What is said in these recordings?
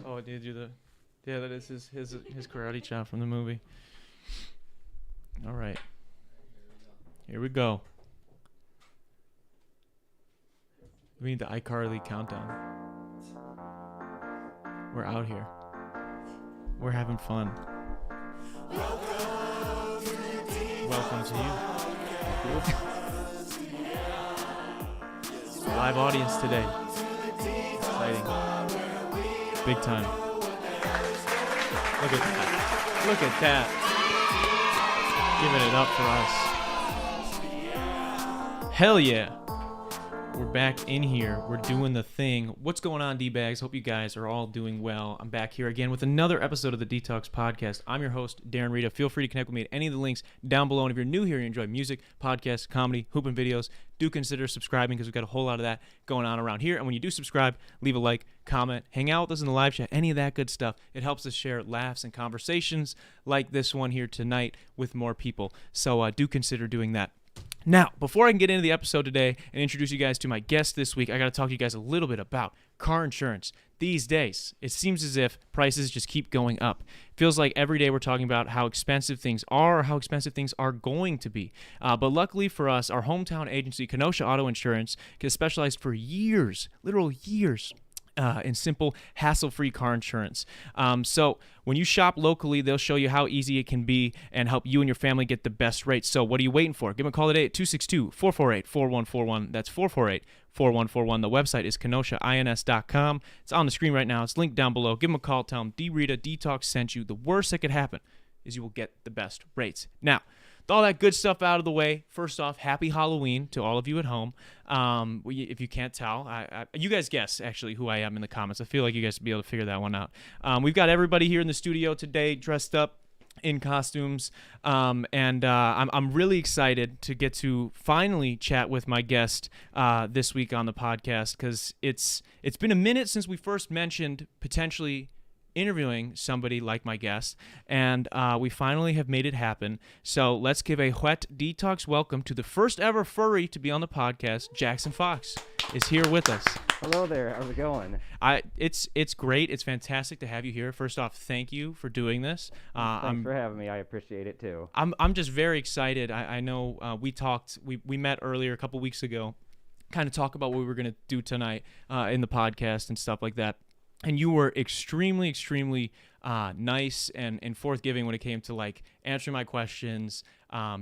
Oh, did you the? Yeah, that is his karate chop from the movie. All right, here we go. We need the iCarly countdown. We're out here. We're having fun. Welcome to you. Live audience today. Exciting. Big time. Look at that. Look at that. Giving it up for us. Hell yeah. We're back in here. We're doing the thing. What's going on, D-Bags? Hope you guys are all doing well. I'm back here again with another episode of the dtalks podcast. I'm your host, Darren Rita. Feel free to connect with me at any of the links down below. And if you're new here and you enjoy music, podcasts, comedy, hooping videos, do consider subscribing because we've got a whole lot of that going on around here. And when you do subscribe, leave a like, comment, hang out with us in the live chat, any of that good stuff. It helps us share laughs and conversations like this one here tonight with more people. So do consider doing that. Now, before I can get into the episode today and introduce you guys to my guest this week, I got to talk to you guys a little bit about car insurance. These days, it seems as if prices just keep going up. Feels like every day we're talking about how expensive things are or how expensive things are going to be. But luckily for us, our hometown agency, Kenosha Auto Insurance, has specialized for years, literal years, in simple, hassle-free car insurance. So when you shop locally, they'll show you how easy it can be and help you and your family get the best rates. So what are you waiting for? Give them a call today at 262-448-4141. That's 448-4141. The website is kenoshains.com. It's on the screen right now. It's linked down below. Give them a call. Tell them Rita, dtalks sent you. The worst that could happen is you will get the best rates. Now, with all that good stuff out of the way, first off, happy Halloween to all of you at home. If you can't tell, you guys guess, actually, who I am in the comments. I feel like you guys will be able to figure that one out. We've got everybody here in the studio today dressed up in costumes, and I'm really excited to get to finally chat with my guest this week on the podcast because it's been a minute since we first mentioned potentially interviewing somebody like my guest, and we finally have made it happen. So let's give a wet dtalks welcome to the first ever furry to be on the podcast. Jackson Fox is here with us. Hello there. How's it going? It's great. It's fantastic to have you here. First off, thank you for doing this. Thanks for having me. I appreciate it too. I'm just very excited. I know we met earlier a couple weeks ago, kind of talk about what we were gonna do tonight in the podcast and stuff like that. And you were extremely, extremely nice and forthgiving when it came to like answering my questions,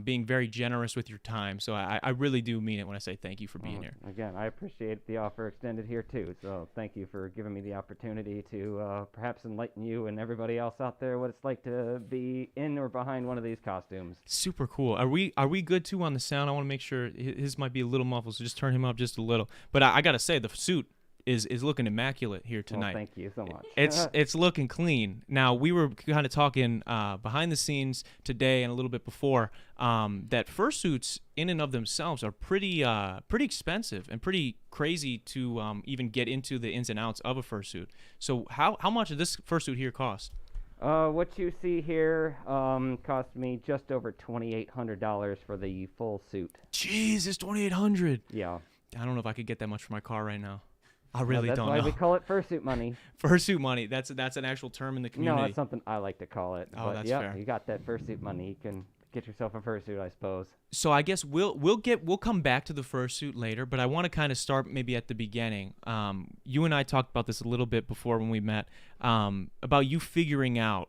being very generous with your time. So I really do mean it when I say thank you for being here. Again, I appreciate the offer extended here too. So thank you for giving me the opportunity to perhaps enlighten you and everybody else out there what it's like to be in or behind one of these costumes. Super cool. Are we good too on the sound? I want to make sure his might be a little muffled, so just turn him up just a little. But I got to say, the suit is looking immaculate here tonight. Well, thank you so much. It's looking clean. Now, we were kind of talking behind the scenes today and a little bit before that fursuits in and of themselves are pretty expensive and pretty crazy to even get into the ins and outs of a fursuit. So how much does this fursuit here cost? What you see here cost me just over $2,800 for the full suit. Jeez, it's $2,800. Yeah. I don't know if I could get that much for my car right now. I really don't know. That's why we call it fursuit money. Fursuit money. That's an actual term in the community. No, that's something I like to call it. Oh, but that's yep, fair. You got that fursuit money. You can get yourself a fursuit, I suppose. So I guess we'll come back to the fursuit later, but I want to kind of start maybe at the beginning. You and I talked about this a little bit before when we met, about you figuring out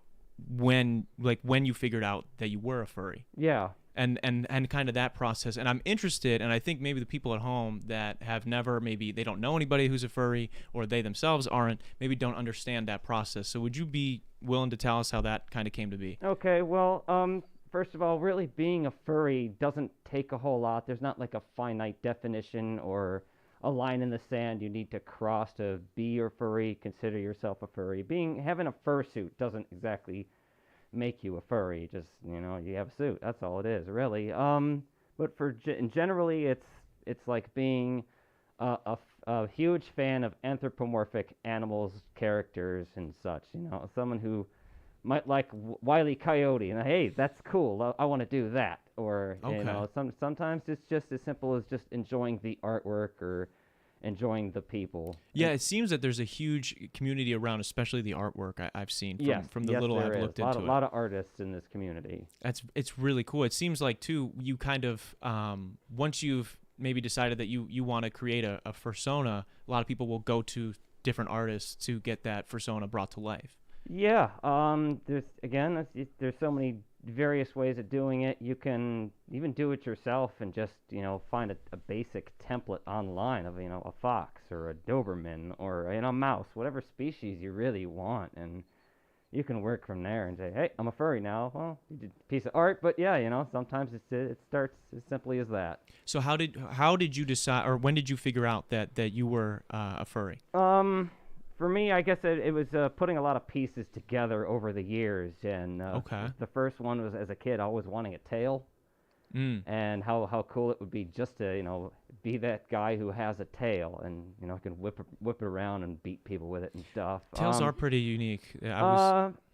when you figured out that you were a furry. Yeah. And kind of that process. And I'm interested, and I think maybe the people at home that have never, maybe they don't know anybody who's a furry, or they themselves aren't, maybe don't understand that process. So would you be willing to tell us how that kind of came to be? Okay, well, first of all, really being a furry doesn't take a whole lot. There's not like a finite definition or a line in the sand you need to cross to be a furry, consider yourself a furry. Having a fursuit doesn't exactly make you a furry. Just, you have a suit. That's all it is, really. But generally, it's like being a huge fan of anthropomorphic animals, characters, and such. Someone who might like Wile E. Coyote, and hey, that's cool. I want to do that. Or okay. Sometimes it's just as simple as just enjoying the artwork or enjoying the people. Yeah, it seems that there's a huge community around, especially the artwork I've seen from the little I've looked into it. A lot of artists in this community. It's really cool. It seems like too you kind of once you've maybe decided that you want to create a fursona, a lot of people will go to different artists to get that fursona brought to life. Yeah, there's so many various ways of doing it. You can even do it yourself and just, find a basic template online of, a fox or a Doberman or, a mouse, whatever species you really want. And you can work from there and say, hey, I'm a furry now. Well, you did a piece of art, but yeah, sometimes it starts as simply as that. So how did you decide, or when did you figure out that you were a furry? For me, I guess it was putting a lot of pieces together over the years. And the first one was, as a kid, always wanting a tail. And how cool it would be just to, be that guy who has a tail and, can whip it around and beat people with it and stuff. Tails are pretty unique.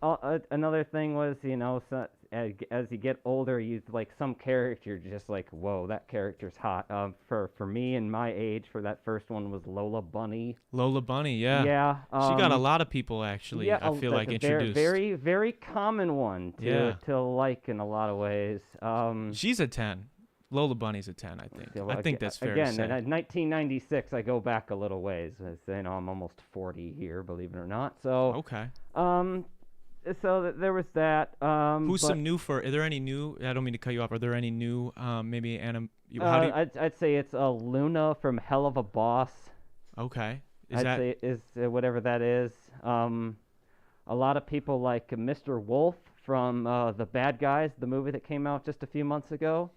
Another thing was, so, as you get older, you like some character, just like, whoa, that character's hot. For me and my age, for that first one was Lola Bunny. Lola Bunny, yeah. Yeah. She got a lot of people, actually, yeah, I feel like, introduced. Very, very common one to like in a lot of ways. She's a 10. Lola Bunny's a 10, I think. I think that's fair to say. Again, in 1996, I go back a little ways. I'm almost 40 here, believe it or not. So. Okay. So there was that. Who's some new for? Are there any new? I don't mean to cut you off. Are there any new? Maybe I'd say it's Luna from Hell of a Boss. Okay. Is whatever that is. A lot of people like Mr. Wolf from The Bad Guys, the movie that came out just a few months ago.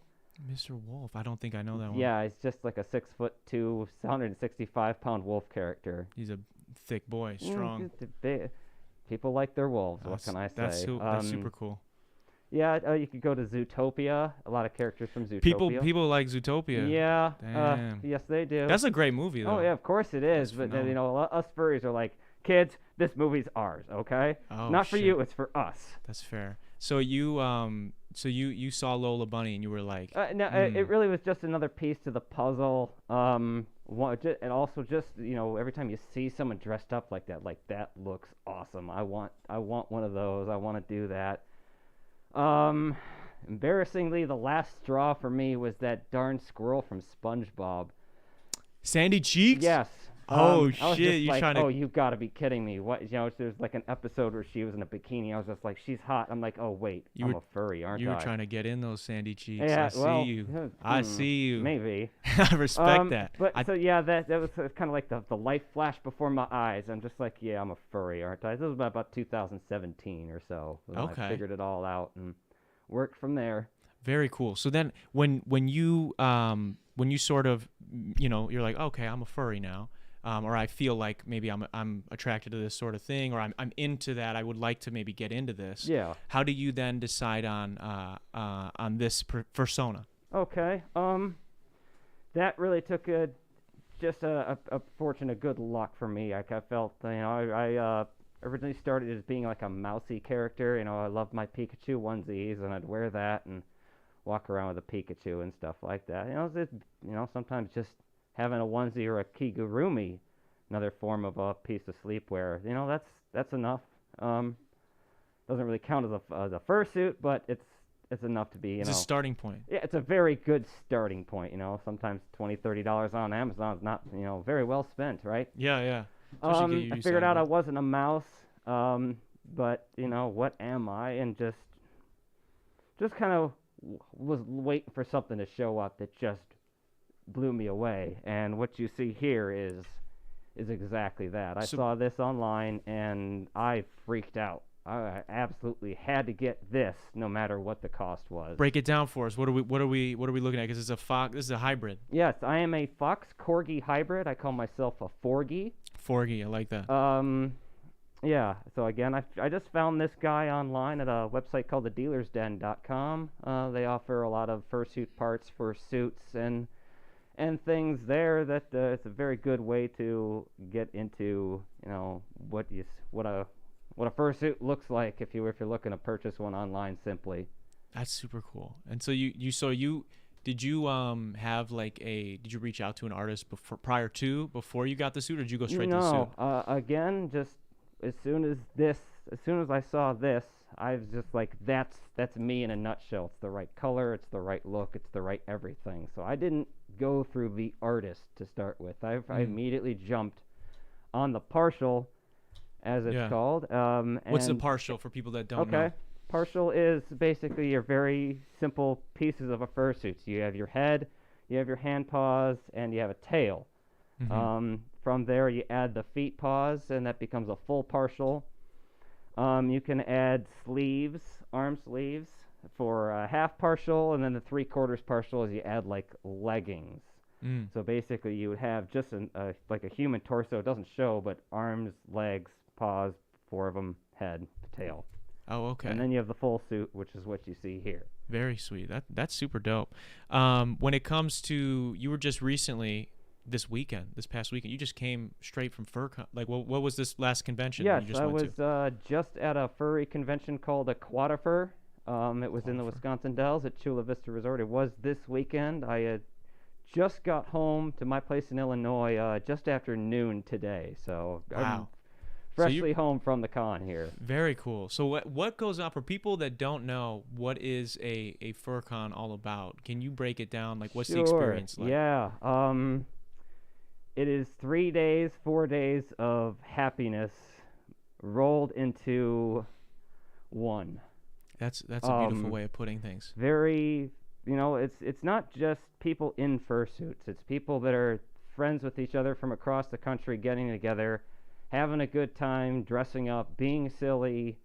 Mr. Wolf. I don't think I know that one. Yeah, he's just like a 6'2", 165-pound wolf character. He's a thick boy, strong. People like their wolves. What can I say? That's super cool. Yeah, you could go to Zootopia. A lot of characters from Zootopia. People like Zootopia. Yeah. Damn. Yes, they do. That's a great movie, though. Oh yeah, of course it is. But us furries are like, kids, this movie's ours, okay? Oh, not for you, it's for us. That's fair. So you saw Lola Bunny and you were like, no, it really was just another piece to the puzzle. And also just, every time you see someone dressed up like that looks awesome. I want one of those. I want to do that. Embarrassingly, the last straw for me was that darn squirrel from SpongeBob. Sandy Cheeks? Yes. Oh I was shit! Just like, oh, you gotta be kidding me! What? There's like an episode where she was in a bikini. I was just like, she's hot. I'm like, oh wait, I'm a furry, aren't I? You were trying to get in those Sandy Cheeks. Yeah, I see you. Maybe. I respect that. But that was kind of like the light flash before my eyes. I'm just like, yeah, I'm a furry, aren't I? This was about 2017 or so. Okay. I figured it all out and worked from there. Very cool. So then, when you sort of, you're like, okay, I'm a furry now. Or I feel like maybe I'm attracted to this sort of thing, or I'm into that. I would like to maybe get into this. Yeah. How do you then decide on this persona? Okay. That really took just a fortune of good luck for me. I felt I originally started as being like a mousy character. I loved my Pikachu onesies, and I'd wear that and walk around with a Pikachu and stuff like that. Sometimes just having a onesie or a kigurumi, another form of a piece of sleepwear, that's enough. Doesn't really count as a fursuit, but it's enough to be, It's a starting point. Yeah, it's a very good starting point. Sometimes $20-$30 on Amazon is not, very well spent, right? Yeah. I figured out I wasn't a mouse, but what am I? And just kind of was waiting for something to show up that just blew me away, and what you see here is exactly that. I saw this online and I freaked out. I absolutely had to get this, no matter what the cost was. Break it down for us. What are we looking at? Because it's a fox. This is a hybrid. Yes, I am a fox corgi hybrid. I call myself a forgy. Forgy, I like that. Yeah. So again, I just found this guy online at a website called thedealersden.com. They offer a lot of fursuit parts for suits and things there that it's a very good way to get into what a fursuit looks like if you're looking to purchase one online simply. That's super cool. And so you Did you have like did you reach out to an artist before you got the suit, or did you go straight to the suit? No, again, just as soon as I saw this, I was just like, that's me in a nutshell. It's the right color, it's the right look, it's the right everything. So I didn't go through the artist to start with. I immediately jumped on the partial, as it's called. What's the and partial for people that don't know? Okay. Partial is basically your very simple pieces of a fursuit. So you have your head, you have your hand paws, and you have a tail. Mm-hmm. From there, you add the feet paws, and that becomes a full partial. You can add sleeves, arm sleeves, for a half partial, and then the 3/4 partial is you add like leggings. So basically, you would have just like a human torso. It doesn't show, but arms, legs, paws, 4 of them, head, tail. Oh, okay. And then you have the full suit, which is what you see here. Very sweet. That's super dope. When it comes to, you were just recently this past weekend, you just came straight from FurCon. Like, what was this last convention Yes, that you just I went to? was just at a furry convention called a Quadafur. It was in the Wisconsin Dells at Chula Vista Resort. It was this weekend. I had just got home to my place in Illinois just after noon today. So Wow. I'm freshly home from the con here. Very cool. So what goes on for people that don't know, what is a FurCon all about? Can you break it down? Like, what's the experience like? Yeah. It is 3 days, 4 days of happiness rolled into one. That's a beautiful way of putting things. Very, it's not just people in fursuits. It's people that are friends with each other from across the country getting together, having a good time, dressing up, being silly,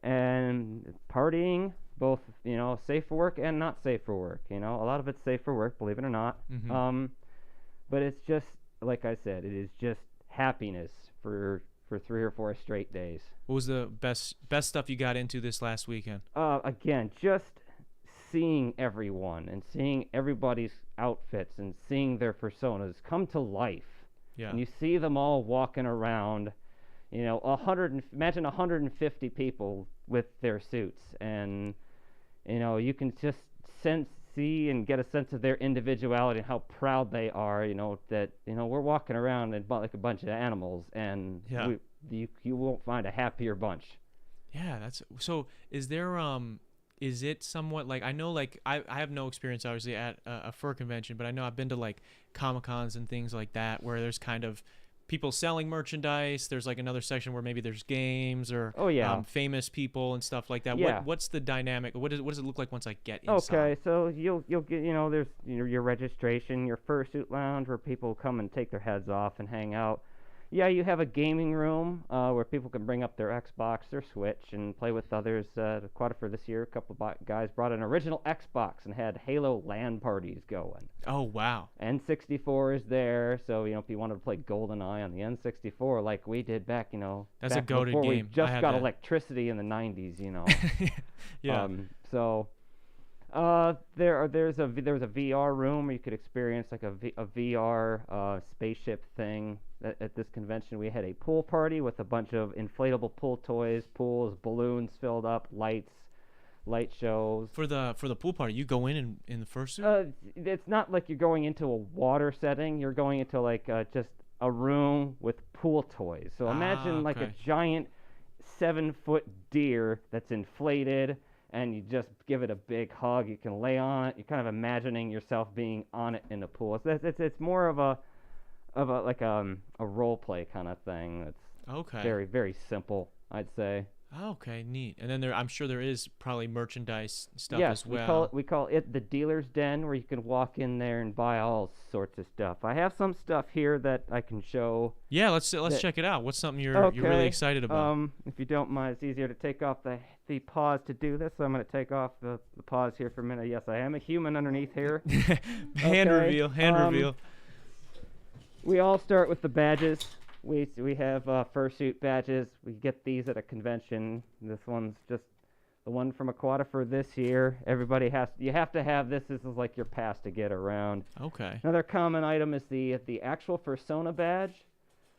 and partying, both, safe for work and not safe for work. A lot of it's safe for work, believe it or not. Mm-hmm. But it's just, like I said, it is just happiness for 3 or 4 straight days. What was the best stuff you got into this last weekend? Again, just seeing everyone and seeing everybody's outfits and seeing their personas come to life. Yeah. And you see them all walking around, imagine 150 people with their suits, and you can just see and get a sense of their individuality and how proud they are, that we're walking around like a bunch of animals, and you won't find a happier bunch. Yeah, that's so. Is it somewhat like, I know, like, I have no experience obviously at a fur convention, but I know I've been to like Comic-Cons and things like that where there's kind of people selling merchandise. There's like another section where maybe there's games or famous people and stuff like that. Yeah. What's the dynamic? What does it look like once I get inside? Okay, so you'll get, there's your registration, your fursuit lounge where people come and take their heads off and hang out. Yeah, you have a gaming room where people can bring up their Xbox, their Switch, and play with others. For this year, a couple of guys brought an original Xbox and had Halo LAN parties going. Oh, wow. N64 is there, so if you wanted to play GoldenEye on the N64 like we did back, that's back a goated before game. We just got electricity in the 90s, Yeah. There's a VR room where you could experience like a VR spaceship thing. At this convention, we had a pool party with a bunch of inflatable pool toys, pools, balloons filled up, light shows. For the pool party, you go in the fursuit? It's not like you're going into a water setting. You're going into like just a room with pool toys. So imagine like a giant 7-foot deer that's inflated, and you just give it a big hug. You can lay on it. You're kind of imagining yourself being on it in the pool. So it's more of a role play kind of thing. That's very, very simple, I'd say. Okay, neat. And then I'm sure there is probably merchandise stuff as well. Yes, we call it the dealer's den, where you can walk in there and buy all sorts of stuff. I have some stuff here that I can show. Yeah, let's check it out. What's something you're really excited about? If you don't mind, it's easier to take off the paws to do this, so I'm going to take off the paws here for a minute. Yes, I am a human underneath here. Hand reveal. We all start with the badges. We have fursuit badges. We get these at a convention. This one's just the one from Aquata for this year. You have to have this. This is like your pass to get around. Okay. Another common item is the actual persona badge,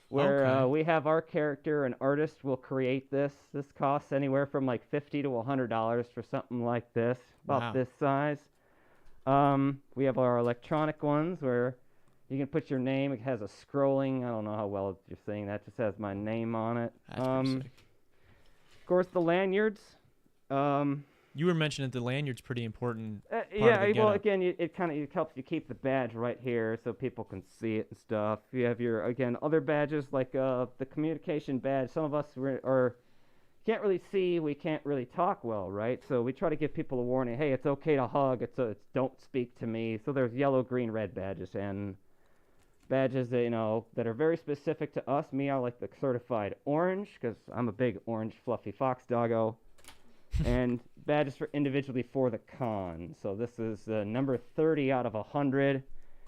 where we have our character, an artist will create this. This costs anywhere from like $50 to $100 for something like this, about this size. We have our electronic ones where you can put your name. It has a scrolling. I don't know how well you're seeing that. Just has my name on it. That's pretty sick. Of course, the lanyards. You were mentioning the lanyard's pretty important. Yeah, well, again, it kind of helps you keep the badge right here so people can see it and stuff. You have your, again, other badges like the communication badge. Some of us can't really see, we can't really talk well, right? So we try to give people a warning. Hey, it's okay to hug. It's don't speak to me. So there's yellow, green, red badges and badges that that are very specific to us. Me, I like the certified orange because I'm a big orange fluffy fox doggo. And badges for individually for the con. So this is number 30 out of 100.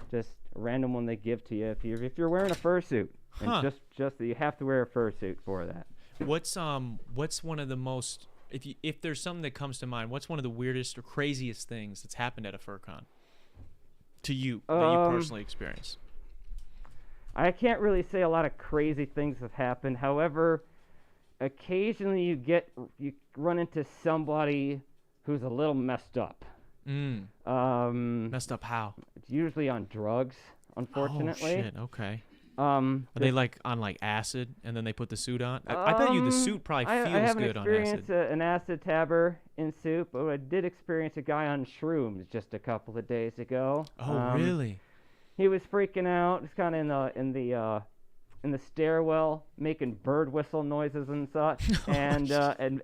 Just a random one they give to you if you're wearing a fursuit. Huh. And just you have to wear a fursuit for that. What's one of the most, if there's something that comes to mind, what's one of the weirdest or craziest things that's happened at a fur con to you that you personally experienced? I can't really say a lot of crazy things have happened. However, occasionally you run into somebody who's a little messed up. Messed up how? It's usually on drugs, unfortunately. Oh shit, okay. Are they like on like acid and then they put the suit on? I bet you the suit probably feels good on acid. I haven't experienced an acid tabber in suit, but I did experience a guy on shrooms just a couple of days ago. Oh really? He was freaking out. He's kind of in the stairwell, making bird whistle noises and such, and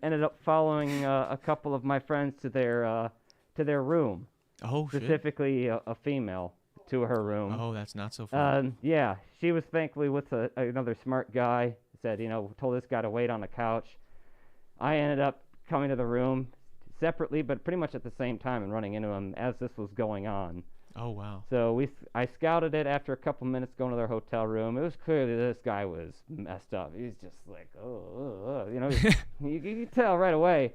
ended up following a couple of my friends to their room. Oh, specifically a female to her room. Oh, that's not so fun. Yeah, she was thankfully with another smart guy. Said, told this guy to wait on the couch. I ended up coming to the room separately, but pretty much at the same time, and running into him as this was going on. Oh wow. So I scouted it after a couple minutes going to their hotel room. It was clearly this guy was messed up. He was just like, you can tell right away.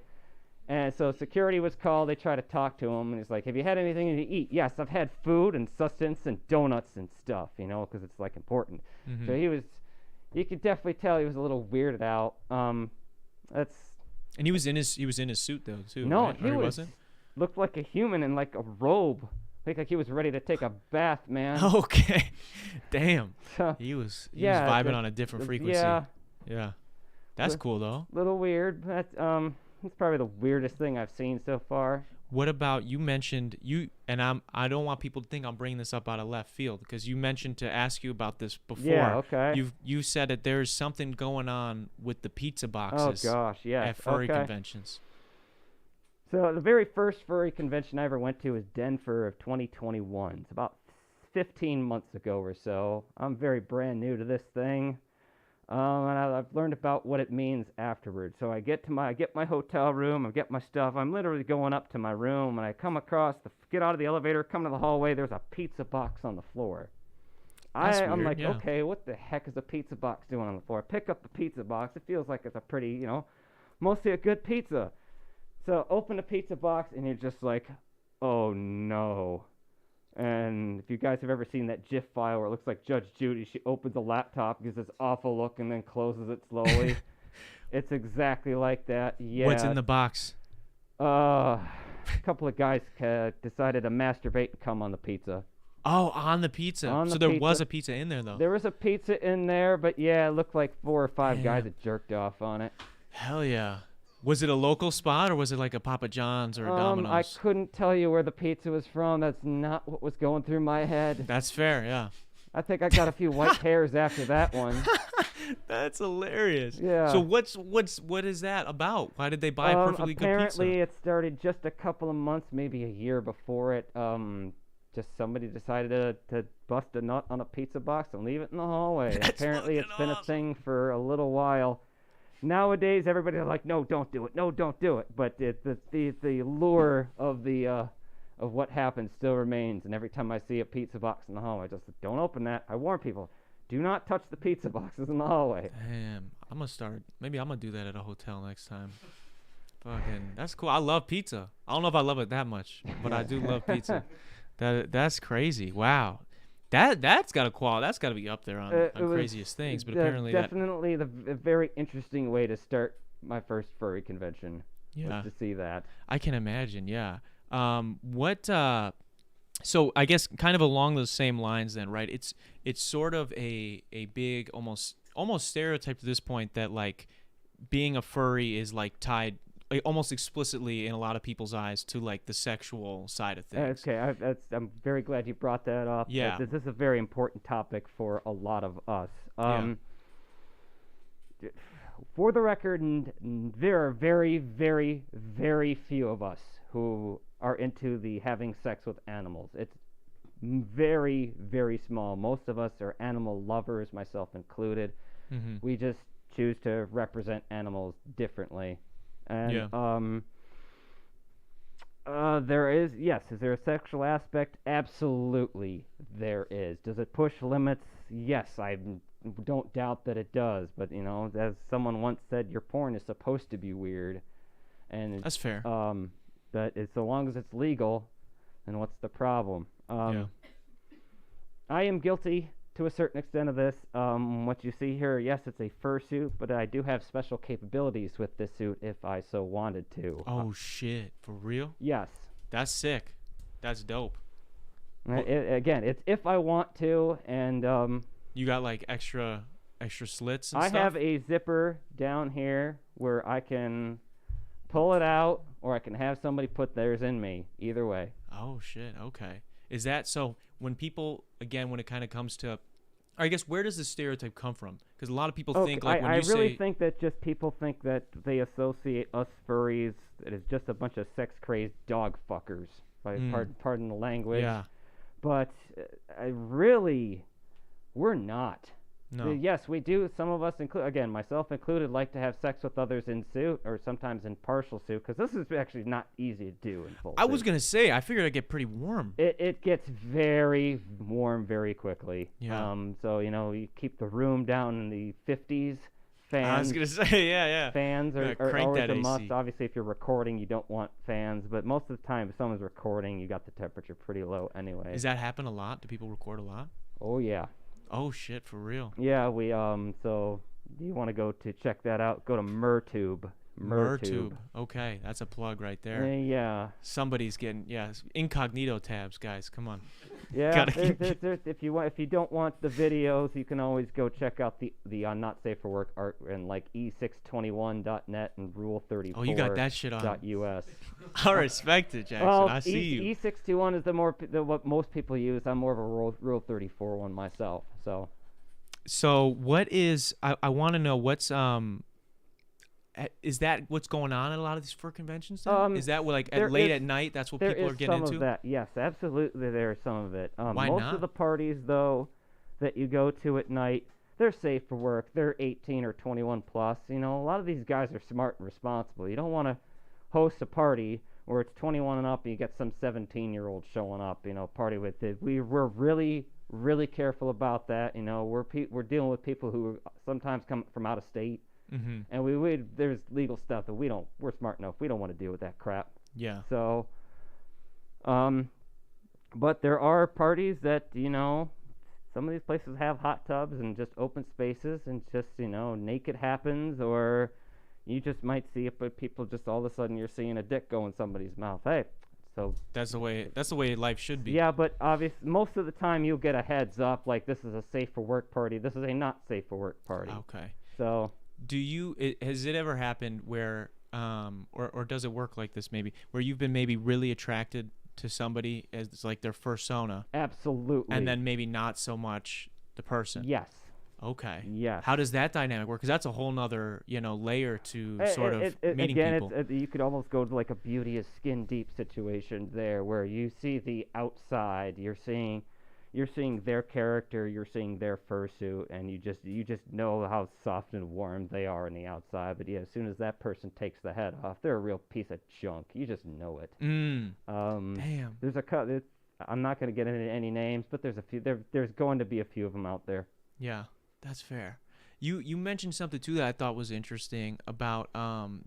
And so security was called. They tried to talk to him, and he's like, "Have you had anything to eat?" "Yes, I've had food and sustenance and donuts and stuff, because it's like important." Mm-hmm. So you could definitely tell he was a little weirded out. And he was in his suit though too. No, right? he wasn't. Looked like a human in like a robe. Looked like he was ready to take a bath, man. Okay, damn. He was vibing on a different frequency. Yeah. That's cool though. Little weird. That's probably the weirdest thing I've seen so far. What about, you mentioned I don't want people to think I'm bringing this up out of left field, because you mentioned to ask you about this before. Yeah, okay. You said that there's something going on with the pizza boxes. Oh gosh, yes. At furry conventions. So the very first furry convention I ever went to was Denver of 2021. It's about 15 months ago or so. I'm very brand new to this thing. And I've learned about what it means afterwards. So I get my hotel room, I get my stuff. I'm literally going up to my room, and I come across get out of the elevator, come to the hallway. There's a pizza box on the floor. I'm like, okay, what the heck is a pizza box doing on the floor? I pick up the pizza box. It feels like it's a pretty, mostly a good pizza. So open the pizza box, and you're just like, oh no. And if you guys have ever seen that GIF file where it looks like Judge Judy, she opens a laptop, gives this awful look, and then closes it slowly. It's exactly like that. Yeah. What's in the box? A couple of guys decided to masturbate and come on the pizza. Oh, on the pizza. There was a pizza in there, though. There was a pizza in there, but yeah, it looked like 4 or 5 guys had jerked off on it. Hell yeah. Was it a local spot, or was it like a Papa John's or a Domino's? I couldn't tell you where the pizza was from. That's not what was going through my head. That's fair, yeah. I think I got a few white hairs after that one. That's hilarious. Yeah. So what is that about? Why did they buy perfectly good pizza? Apparently it started just a couple of months, maybe a year before it. Just somebody decided to bust a nut on a pizza box and leave it in the hallway. Apparently it's been a thing for a little while. Nowadays, everybody's like, no, don't do it. No, don't do it. But the lure of what happened still remains. And every time I see a pizza box in the hallway, I just don't open that. I warn people, do not touch the pizza boxes in the hallway. Damn, maybe I'm going to do that at a hotel next time. Fucking, that's cool. I love pizza. I don't know if I love it that much, but I do love pizza. That's crazy. Wow. That's got to be up there on craziest things, but apparently definitely a very interesting way to start my first furry convention. Yeah, was to see that. I can imagine. Yeah. So I guess kind of along those same lines then, right? It's sort of a big almost stereotype to this point that like being a furry is like tied like almost explicitly in a lot of people's eyes to like the sexual side of things. Okay, I'm very glad you brought that up. Yeah. This is a very important topic for a lot of us. Yeah. For the record, there are very, very, very few of us who are into the having sex with animals. It's very, very small. Most of us are animal lovers, myself included. Mm-hmm. We just choose to represent animals differently. And Yeah. there is, yes, is there a sexual aspect? Absolutely there is. Does it push limits? Yes, I don't doubt that it does. But, you know, as someone once said, your porn is supposed to be weird. And That's fair. but so long as it's legal, then what's the problem? Yeah. I am guilty to a certain extent of this. What you see here, yes, it's a fursuit, but I do have special capabilities with this suit if I so wanted to. Oh shit, for real? Yes. That's sick. That's dope. Again, it's if I want to, and You got like extra slits and I stuff? have a zipper down here where I can pull it out, or I can have somebody put theirs in me. Either way. Oh shit. Okay. Is that so? When people again, when it kind of comes to, or I guess where does this stereotype come from? Because a lot of people think like when I you really say, think that just people think that they associate us furries that is just a bunch of sex crazed dog fuckers. Pardon the language. yeah, But we're not. no, Yes, we do. Some of us, again, myself included, like to have sex with others in suit or sometimes in partial suit, because this is actually not easy to do in full I was suit. gonna say I figured I'd get pretty warm. It gets very warm very quickly. Yeah. So, you know, you keep the room down in the 50s. I was Fans, gonna say yeah. fans Yeah, are crank always that a must. AC. Obviously, if you're recording, you don't want fans, but most of the time, if someone's recording, you got the temperature pretty low anyway. Does that happen a lot? Do people record a lot? Oh, yeah. Oh shit, for real. Yeah, so you want to go to check that out, go to MerTube. MerTube. Okay, that's a plug right there. Yeah. Somebody's getting incognito tabs, guys. Come on. Yeah, Gotta keep if you don't want the videos, you can always go check out the not safe for work art and like e621.net and rule34.us. Oh, you got that shit on. .us. I respect it, Jackson. Well, I see you. E621 is what most people use. I'm more of a rule 34 one myself. So what is I want to know what's is that what's going on at a lot of these fur conventions then? Is that what, like late at night that's what people are getting There is some into? of that. Yes, absolutely. There is some of it. Why most not? of the parties though that you go to at night, they're safe for work. They're 18 or 21 plus. You know, a lot of these guys are smart and responsible. You don't want to host a party where it's 21 and up and you get some 17-year-old showing up, you know, party with it. We're really, really careful about that. You know, we're dealing with people who sometimes come from out of state. Mm-hmm. And there's legal stuff that we're smart enough. We don't want to deal with that crap. Yeah. So, but there are parties that, you know, some of these places have hot tubs and just open spaces and just, you know, naked happens, or you just might see it, but people just all of a sudden you're seeing a dick go in somebody's mouth. Hey, so That's the way life should be. yeah, but obviously most of the time you'll get a heads up like this is a safe for work party. This is a not safe for work party. Okay. So Has it ever happened where or does it work like this maybe where you've been maybe really attracted to somebody as like their fursona absolutely. and then maybe not so much the person? Yes. Okay. Yes. How does that dynamic work? Because that's a whole nother, layer to sort of meeting again, people. you could almost go to like a beauty is skin deep situation there, where you see the outside. You're seeing their character. You're seeing their fursuit, and you just know how soft and warm they are on the outside. But yeah, as soon as that person takes the head off, they're a real piece of junk. You just know it. Damn. I'm not going to get into any names, but there's a few. There's going to be a few of them out there. Yeah, that's fair. You mentioned something too that I thought was interesting about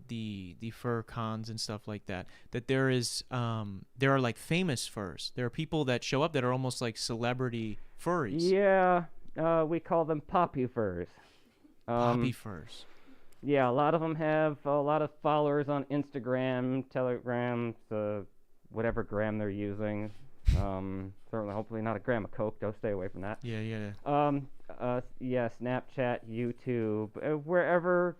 the fur cons and stuff like that. That there are like famous furs. There are people that show up that are almost like celebrity furries. Yeah, we call them poppy furs. Poppy furs. Yeah, a lot of them have a lot of followers on Instagram, Telegram, whatever gram they're using. Certainly, hopefully not a gram of coke. Don't stay away from that. Yeah. Yeah, Snapchat, YouTube, wherever,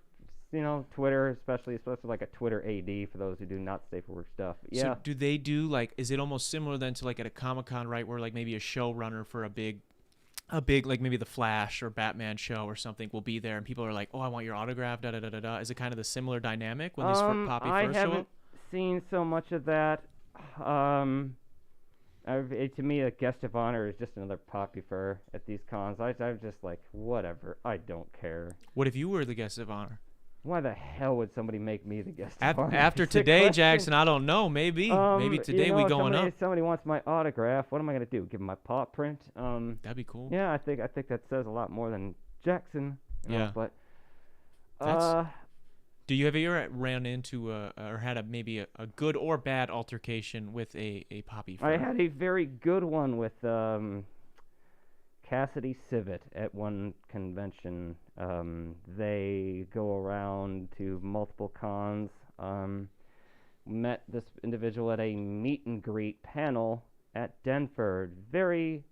Twitter, especially like a Twitter AD for those who do not stay for work stuff. Yeah. So do they do like? Is it almost similar then to like at a Comic-Con, right? Where like maybe a showrunner for a big like maybe the Flash or Batman show or something will be there, and people are like, "Oh, I want your autograph." Da da da da da. Is it kind of the similar dynamic when these Poppy I first show haven't up? seen so much of that. To me, a guest of honor is just another Poppy fur at these cons. I'm just like, whatever. I don't care. What if you were the guest of honor? Why the hell would somebody make me the guest of honor? After That's a today, question. Jackson, I don't know. Maybe today we going up. If somebody wants my autograph, what am I gonna do? Give them my paw print? That'd be cool. Yeah, I think that says a lot more than Jackson. Yeah. But do you ever ran into or had maybe a good or bad altercation with a Poppy fur? I had a very good one with Cassidy Civet at one convention. They go around to multiple cons. Met this individual at a meet and greet panel at Denver. Very,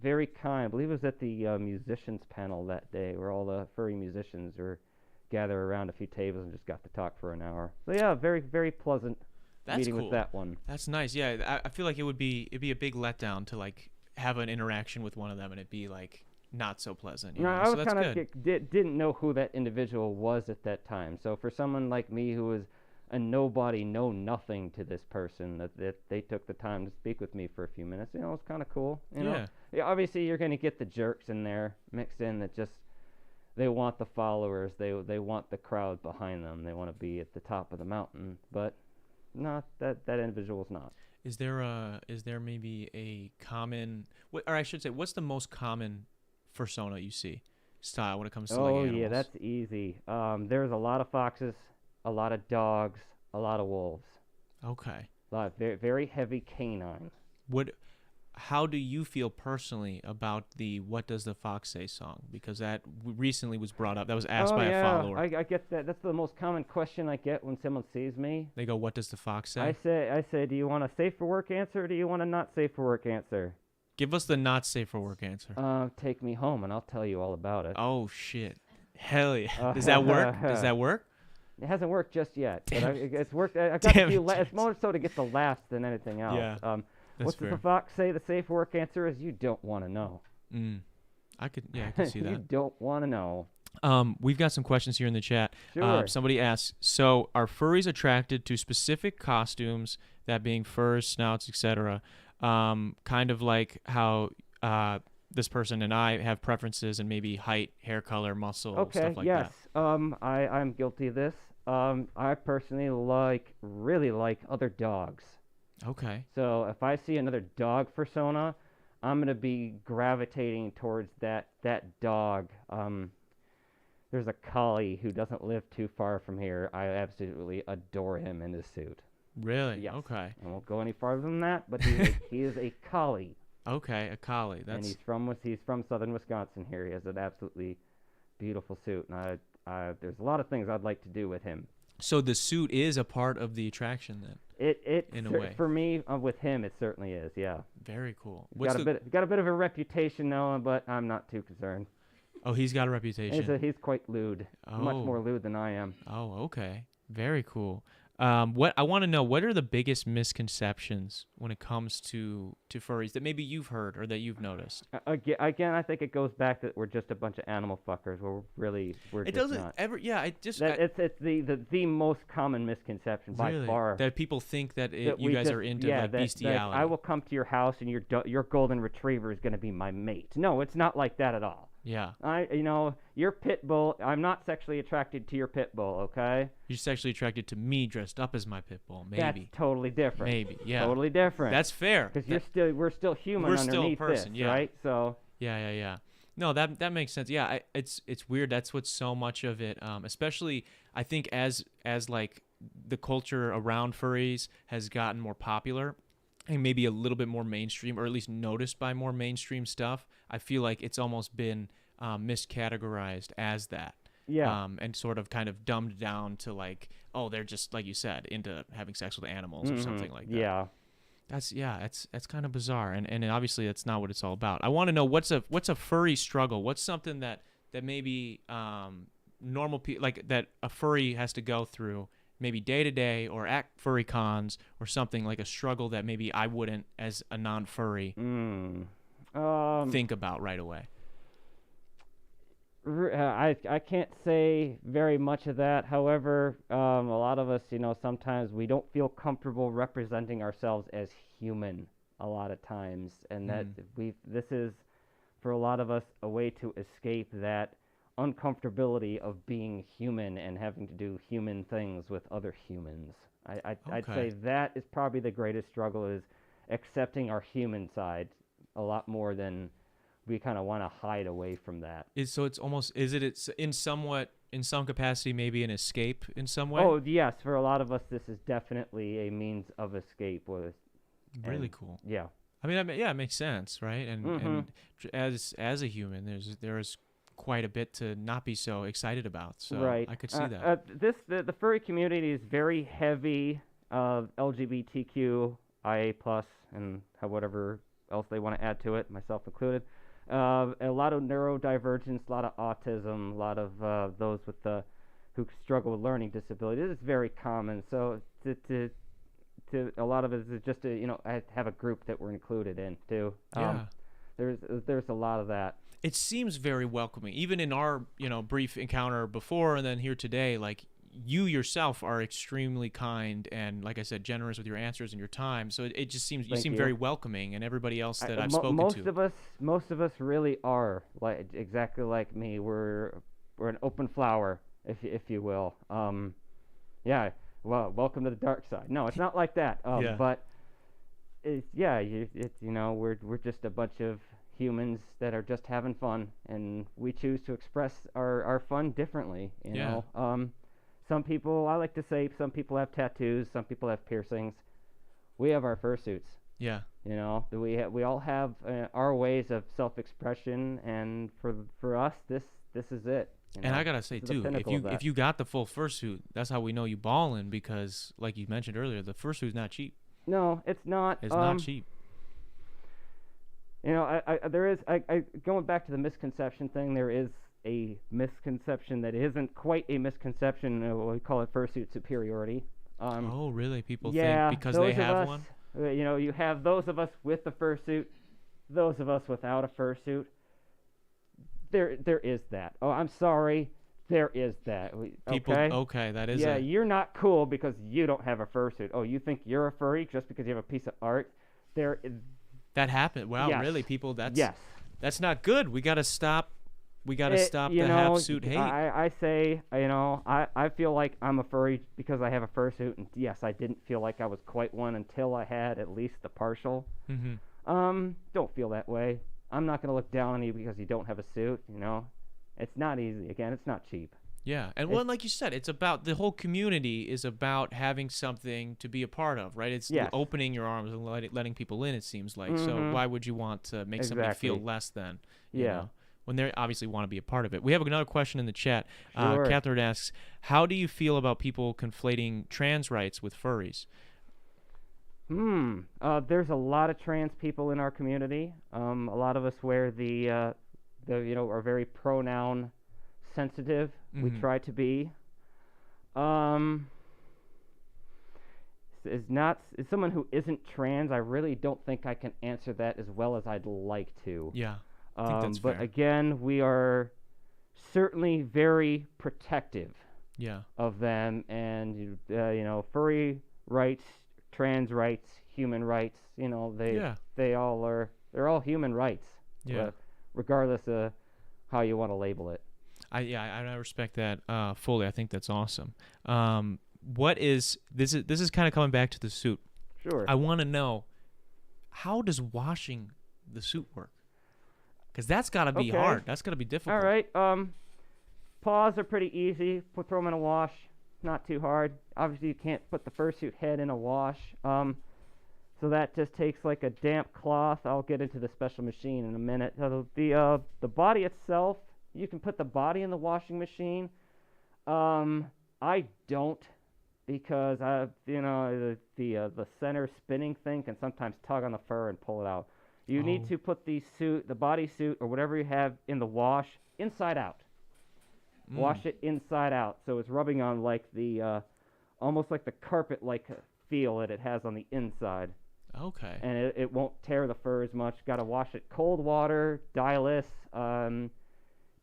very kind. I believe it was at the musicians panel that day, where all the furry musicians were gathered around a few tables and just got to talk for an hour. So yeah, very, very pleasant meeting cool. with that one. That's nice. Yeah, I feel like it'd be a big letdown to like have an interaction with one of them and it'd be like not so pleasant. You know? I So was that's kind of good. didn't know who that individual was at that time. So for someone like me who was a nobody, know nothing to this person, that they took the time to speak with me for a few minutes, it was kind of cool. Yeah, obviously you're going to get the jerks in there mixed in that just they want the followers, they want the crowd behind them, they want to be at the top of the mountain, but not that individual's not. Is there maybe a common, or I should say, what's the most common persona you see style when it comes to like animals? Oh yeah, that's easy. There's a lot of foxes, a lot of dogs, a lot of wolves. Okay. A lot of very, very heavy canine. How do you feel personally about the "What Does the Fox Say" song? Because that recently was brought up. That was asked by a follower. I get that. That's the most common question I get when someone sees me. They go, "What does the fox say?" I say, do you want a safe for work answer, or do you want a not safe for work answer? Give us the not safe for work answer. Take me home, and I'll tell you all about it. Oh shit! Hell yeah! Does that work? Does that work? It hasn't worked just yet, but it's worked. I've got Damn a few. it, It's more so to get the laughs than anything else. Yeah. What does the fox say? The safe work answer is you don't want to know. I could see that. You don't want to know. We've got some questions here in the chat. Sure. Somebody asks, so are furries attracted to specific costumes, that being furs, snouts, etc.? Kind of like how this person and I have preferences and maybe height, hair color, muscle, stuff like that. I'm guilty of this. I personally really like other dogs. Okay. So if I see another dog persona, I'm gonna be gravitating towards that dog. There's a collie who doesn't live too far from here. I absolutely adore him in his suit. Really? Yes. Okay. I won't go any farther than that, but he is a collie. Okay, a collie. And he's from southern Wisconsin here. He has an absolutely beautiful suit, and there's a lot of things I'd like to do with him. So the suit is a part of the attraction then. In a way. For me, with him, it certainly is. Yeah. Very cool. Got a bit of a reputation now, but I'm not too concerned. Oh, he's got a reputation. He's quite lewd. Much more lewd than I am. Oh, okay. Very cool. What I want to know, what are the biggest misconceptions when it comes to furries that maybe you've heard or that you've noticed? Again, I think it goes back that we're just a bunch of animal fuckers. We're it just doesn't not. ever. Yeah, it just. It's the most common misconception by far. That people think that you guys are into bestiality. I will come to your house and your golden retriever is going to be my mate. No, it's not like that at all. Yeah. Your pit bull, I'm not sexually attracted to your pit bull, okay? You're sexually attracted to me dressed up as my pit bull, maybe. That's totally different. Maybe, yeah. Totally different. That's fair. Because we're still human we're underneath still a person, this, yeah. right? So. Yeah. No, that makes sense. Yeah, it's weird. That's what so much of it, especially I think as like the culture around furries has gotten more popular and maybe a little bit more mainstream, or at least noticed by more mainstream stuff, I feel like it's almost been miscategorized as that. Yeah. And sort of kind of dumbed down to like, oh, they're just, like you said, into having sex with animals or something like that. Yeah. That's kind of bizarre, and obviously that's not what it's all about. I want to know what's a furry struggle. What's something that maybe normal people like that a furry has to go through, maybe day to day or at furry cons or something like a struggle that maybe I wouldn't as a non-furry think about right away. I can't say very much of that. However, a lot of us, sometimes we don't feel comfortable representing ourselves as human a lot of times, and that this is for a lot of us a way to escape that uncomfortability of being human and having to do human things with other humans. I'd say that is probably the greatest struggle, is accepting our human side a lot more than we kind of want to hide away from that. It's in some capacity maybe an escape in some way? Oh, yes. For a lot of us, this is definitely a means of escape. Really cool. Yeah. I mean, it makes sense, right? And as a human, there's quite a bit to not be so excited about. So right. I could see that. The furry community is very heavy LGBTQIA+, and whatever else they want to add to it, myself included. A lot of neurodivergence, a lot of autism, a lot of those who struggle with learning disabilities. This is very common. So to a lot of it is just to have a group that we're included in too. There's a lot of that. It seems very welcoming, even in our brief encounter before and then here today. Like, you yourself are extremely kind and, like I said, generous with your answers and your time. So it just seems you seem very welcoming, and everybody else that I've spoken to. Most of us really are exactly like me. We're an open flower, if you will. Yeah. Well, welcome to the dark side. No, it's not like that. But we're just a bunch of humans that are just having fun, and we choose to express our fun differently. You know. Some people, I like to say, some people have tattoos, some people have piercings. We have our fursuits. Yeah. We all have our ways of self-expression, and for us, this is it. And I gotta say too, if you got the full fursuit, that's how we know you ballin', because, like you mentioned earlier, the fursuit's not cheap. No, it's not. It's not cheap. There is going back to the misconception thing. There is a misconception that isn't quite a misconception. We call it fursuit superiority. Oh, really? People think because they have one? You have those of us with the fursuit, those of us without a fursuit. There is that. Oh, I'm sorry. There is that. Okay, that is it. You're not cool because you don't have a fursuit. Oh, you think you're a furry just because you have a piece of art? That happened. Wow, yes. Really, people? That's not good. We got to stop. We got to stop the half-suit hate. I say, I feel like I'm a furry because I have a fursuit, and yes, I didn't feel like I was quite one until I had at least the partial. Mm-hmm. Don't feel that way. I'm not going to look down on you because you don't have a suit, It's not easy. Again, it's not cheap. Yeah, and like you said, it's about the whole community is about having something to be a part of, right? It's opening your arms and letting people in, it seems like. Mm-hmm. So why would you want to make somebody feel less than? Yeah. When they obviously want to be a part of it. We have another question in the chat. Sure. Catherine asks, how do you feel about people conflating trans rights with furries? There's a lot of trans people in our community. A lot of us wear are very pronoun sensitive. Mm-hmm. We try to be. As someone who isn't trans, I really don't think I can answer that as well as I'd like to. Yeah. I think that's but fair. again, we are certainly very protective of them, and furry rights, trans rights, human rights. They're all human rights. Regardless of how you want to label it. I respect that fully. I think that's awesome. This is kind of coming back to the suit. Sure. I want to know, how does washing the suit work? Because that's got to be hard. That's got to be difficult. All right. Paws are pretty easy. Throw them in a wash. Not too hard. Obviously, you can't put the fursuit head in a wash. So that just takes like a damp cloth. I'll get into the special machine in a minute. The body itself, you can put the body in the washing machine. I don't, because the center spinning thing can sometimes tug on the fur and pull it out. You need to put the bodysuit or whatever you have in the wash inside out. Wash it inside out, so it's rubbing on like the almost like the carpet-like feel that it has on the inside. Okay. And it won't tear the fur as much. Got to wash it cold water, dye-less.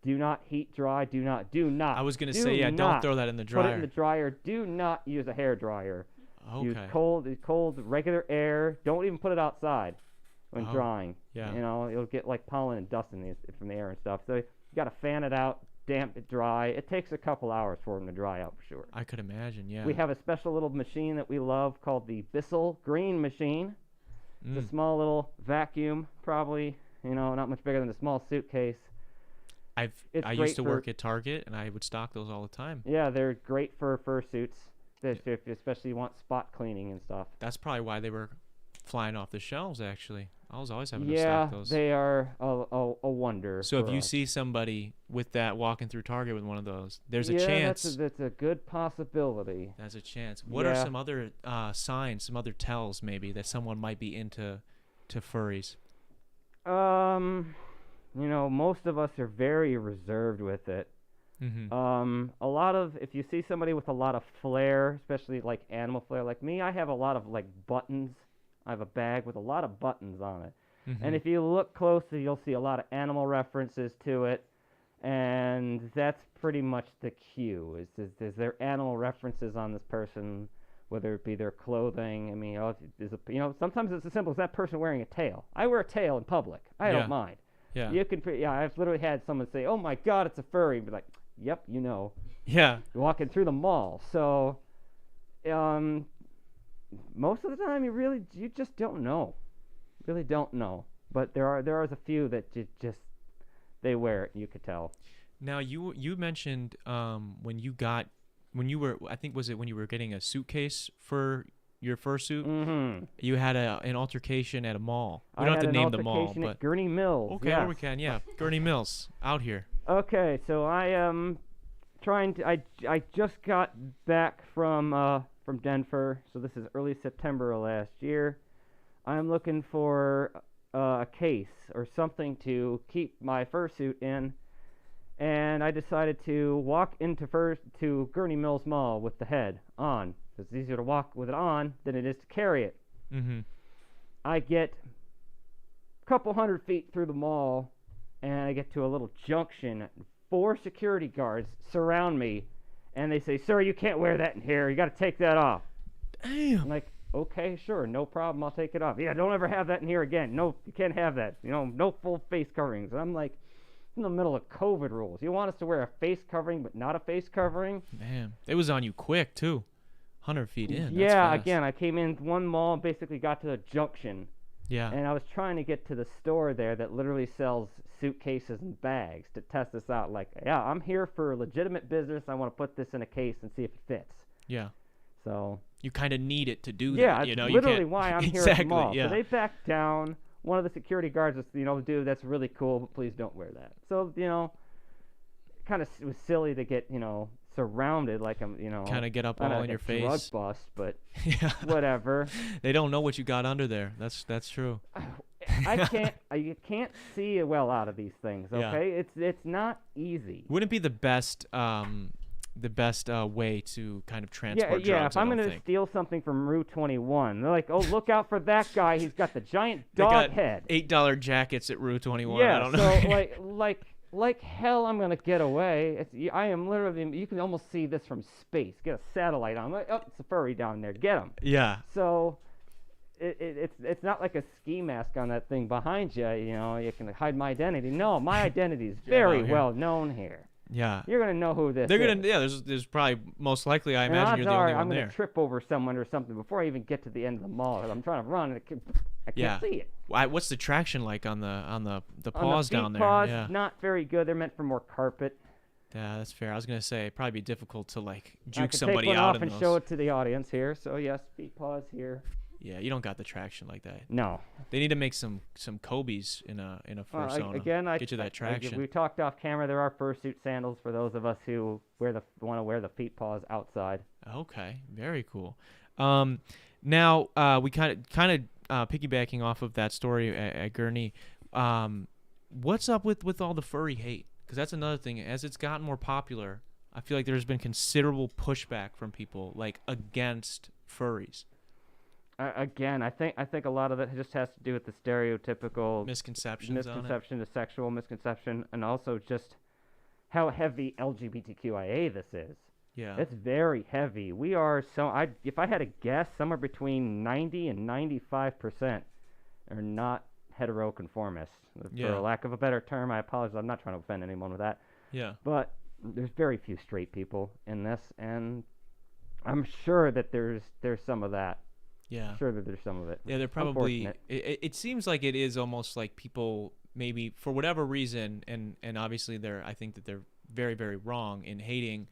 Do not heat dry. Do not. I was gonna say, yeah, don't throw that in the dryer. Put it in the dryer. Do not use a hair dryer. Okay. Use cold, regular air. Don't even put it outside when drying. Yeah. It'll get like pollen and dust from the air and stuff. So you got to fan it out, damp it dry. It takes a couple hours for them to dry out for sure. I could imagine, yeah. We have a special little machine that we love called the Bissell Green machine. It's a small little vacuum, probably, not much bigger than a small suitcase. I used to work at Target, and I would stock those all the time. Yeah, they're great for fursuits, especially you want spot cleaning and stuff. That's probably why they were flying off the shelves, actually. I was always having to stock those. Yeah, they are a wonder. So if you see somebody with that walking through Target with one of those, there's a chance. That's a good possibility. There's a chance. What are some other signs, some other tells maybe that someone might be into furries? Most of us are very reserved with it. If you see somebody with a lot of flair, especially like animal flair, like me, I have a lot of like buttons. I have a bag with a lot of buttons on it. And if you look closely, you'll see a lot of animal references to it. And that's pretty much the cue. Is there animal references on this person, whether it be their clothing? I mean, sometimes it's as simple as that person wearing a tail. I wear a tail in public. I don't mind. Yeah. I've literally had someone say, "Oh my God, it's a furry." Be like, "Yep, Yeah. You're walking through the mall." So, most of the time, you just don't know. Really don't know. But there are a few that they wear it. You could tell. Now you mentioned when you were getting a suitcase for your fursuit, you had an altercation at a mall. We don't have to name the mall, but at Gurney Mills. Okay, yes. There we can. Yeah, Gurney Mills out here. Okay, so I am trying to. I just got back from Denver, so this is early September of last year. I'm looking for a case or something to keep my fursuit in, and I decided to walk to Gurney Mills Mall with the head on. It's easier to walk with it on than it is to carry it. I get a couple 100 feet through the mall, and I get to a little junction. 4 security guards surround me, and they say, "Sir, you can't wear that in here. You got to take that off." Damn. I'm like, "Okay, sure, no problem. I'll take it off." "Yeah, don't ever have that in here again. No, you can't have that. No full face coverings." And I'm like, in the middle of COVID rules. You want us to wear a face covering, but not a face covering? Man, it was on you quick too. 100 feet in. Yeah, again, I came in one mall and basically got to the junction. Yeah. And I was trying to get to the store there that literally sells suitcases and bags to test this out. Like, yeah, I'm here for legitimate business. I want to put this in a case and see if it fits. Yeah. So. You kind of need it to do that. Yeah, that's literally why I'm here at the mall. Yeah. So they backed down. One of the security guards was, "Dude, that's really cool, but please don't wear that." So, kind of was silly to get, surrounded like I'm, kind of get up all in your face. Drug bust, but whatever. They don't know what you got under there. That's true. You can't see well out of these things. Okay, it's not easy. Wouldn't it be the best way to kind of transport drugs? Yeah. If I'm gonna steal something from Route 21, they're like, "Oh, look out for that guy. He's got the giant dog head." $8 jackets at Route 21. Yeah, I don't know. So like hell, I'm gonna get away. I am literally. You can almost see this from space. Get a satellite on. I'm like, "Oh, it's a furry down there. Get him." Yeah. So it's not like a ski mask on that thing behind you. You can hide my identity. No, my identity is very well known here. Yeah. You're gonna know who this is. They're gonna. Yeah. There's probably most likely. I imagine you're the only one there. I'm gonna trip over someone or something before I even get to the end of the mall. I'm trying to run and I can't see it. What's the traction like on the paws down there? Paws, not very good. They're meant for more carpet. Yeah, that's fair. I was gonna say it'd probably be difficult to like juke I can somebody take one out off and those. show it to the audience here. So yes, feet paws here. Yeah, you don't got the traction like that. No. They need to make some Kobe's in a fursona. Again, get you that traction. We talked off camera. There are fursuit sandals for those of us who want to wear the feet paws outside. Okay, very cool. Now we kind of piggybacking off of that story at Gurney. What's up with all the furry hate? Because that's another thing. As it's gotten more popular, I feel like there's been considerable pushback from people like against furries. Again, I think a lot of that just has to do with the stereotypical misconception, the sexual misconception, and also just how heavy LGBTQIA this is. Yeah, it's very heavy. We are if I had to guess, somewhere between 90 and 95% are not heteroconformists. For lack of a better term, I apologize. I'm not trying to offend anyone with that. Yeah, but there's very few straight people in this, and I'm sure that there's some of that. Yeah. Sure that there's some of it. Yeah, they're probably. It seems like it is almost like people maybe for whatever reason, and obviously I think that they're very, very wrong in hating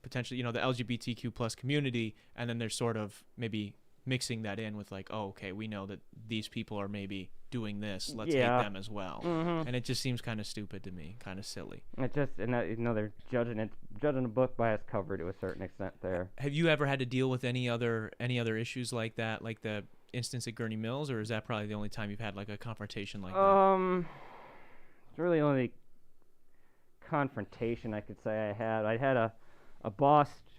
potentially, the LGBTQ plus community, and then they're sort of maybe mixing that in with like, oh, okay, we know that these people are maybe doing this. Let's hate them as well. Mm-hmm. And it just seems kind of stupid to me, kind of silly. They're judging a book by its cover to a certain extent there. Have you ever had to deal with any other issues like that, like the instance at Gurney Mills, or is that probably the only time you've had like a confrontation like that? It's really only confrontation I could say I had. I had a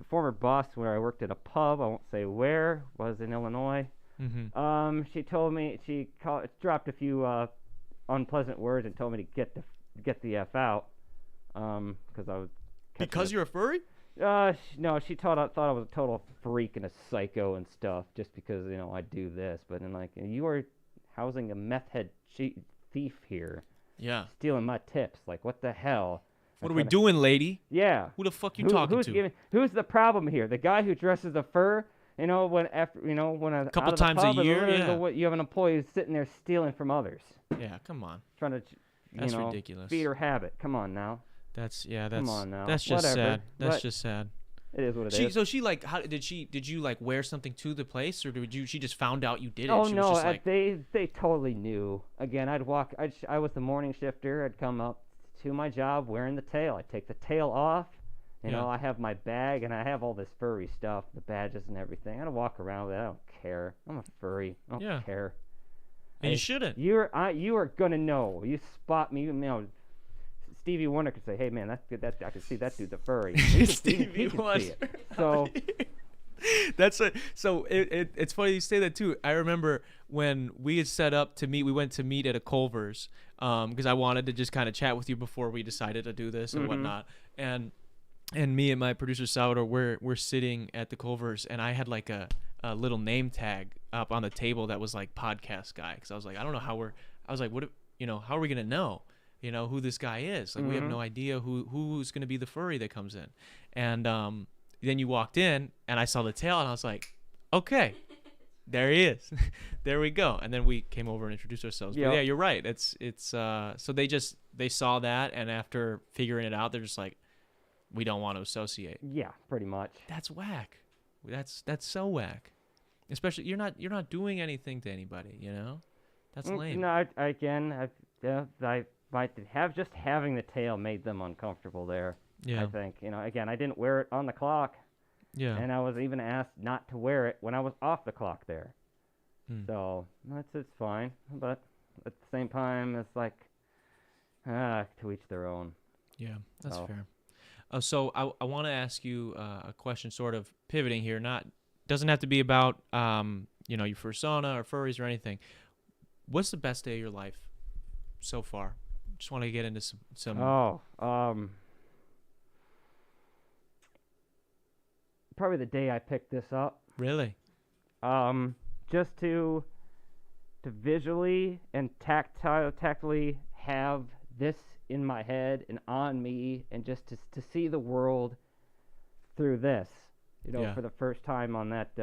former boss where I worked at a pub. I won't say where. Was in Illinois. Mm-hmm. She told me dropped a few unpleasant words and told me to get the F out. Because I was because you're a furry. No, she thought I was a total freak and a psycho and stuff just because I do this. But then like you are housing a meth head thief here. Yeah. Stealing my tips. Like what the hell? What are we doing, lady? Yeah. Who the fuck you talking to? Who's the problem here? The guy who dresses a fur? When a couple times a year, you have an employee who's sitting there stealing from others. Yeah, come on. Trying to, that's ridiculous. Feed her habit. Come on now. Come on now. That's just sad. That's just sad. It is what it is. So she like, how did you like wear something to the place, or she just found out you did it? Oh she no, was just like... they totally knew. Again, I was the morning shifter. I'd come up to my job wearing the tail. I'd take the tail off. I have my bag and I have all this furry stuff, the badges and everything. I don't walk around with it. I don't care. I'm a furry. I don't care. And you shouldn't. You are gonna know. You spot me. Stevie Wonder could say, "Hey man, that I can see that dude's a furry." Stevie Wonder. So it's funny you say that too. I remember when we had set up to meet. We went to meet at a Culver's because I wanted to just kind of chat with you before we decided to do this and whatnot. And me and my producer Salvador, we're sitting at the Culver's, and I had like a little name tag up on the table that was like podcast guy, because I was like, I don't know how how are we gonna know who this guy is? Like we have no idea who's gonna be the furry that comes in. And then you walked in and I saw the tail and I was like, okay, there he is. There we go. And then we came over and introduced ourselves. But yeah, you're right. It's so they saw that, and after figuring it out, they're just like, we don't want to associate. Yeah, pretty much. That's whack. That's so whack. Especially you're not doing anything to anybody, That's lame. No, just having the tail made them uncomfortable there. Yeah. I think, again, I didn't wear it on the clock. Yeah. And I was even asked not to wear it when I was off the clock there. So it's fine, but at the same time, it's like to each their own. Yeah, that's fair. So I want to ask you a question, sort of pivoting here. Doesn't have to be about your fursona or furries or anything. What's the best day of your life so far? Just want to get into some. Probably the day I picked this up. Really? Just to visually and tactily have this in my head and on me, and just to see the world through this, for the first time on that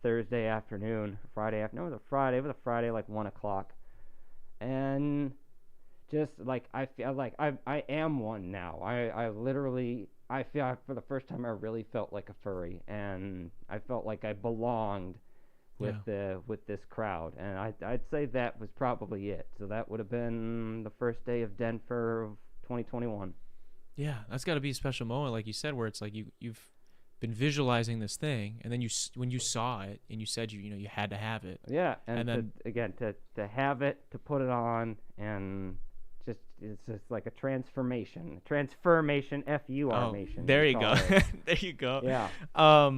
Thursday afternoon, Friday afternoon. It was a Friday like 1:00, and just like I feel like I am one now. I feel for the first time I really felt like a furry, and I felt like I belonged with this crowd, and I'd say that was probably it. So that would have been the first day of Denver of 2021. Yeah, that's got to be a special moment, like you said, where it's like you've been visualizing this thing, and then when you saw it, and you said you had to have it. Yeah, and then to have it, to put it on, and it's just like a transformation, F-U-R-mation. There you go. There you go. Yeah. How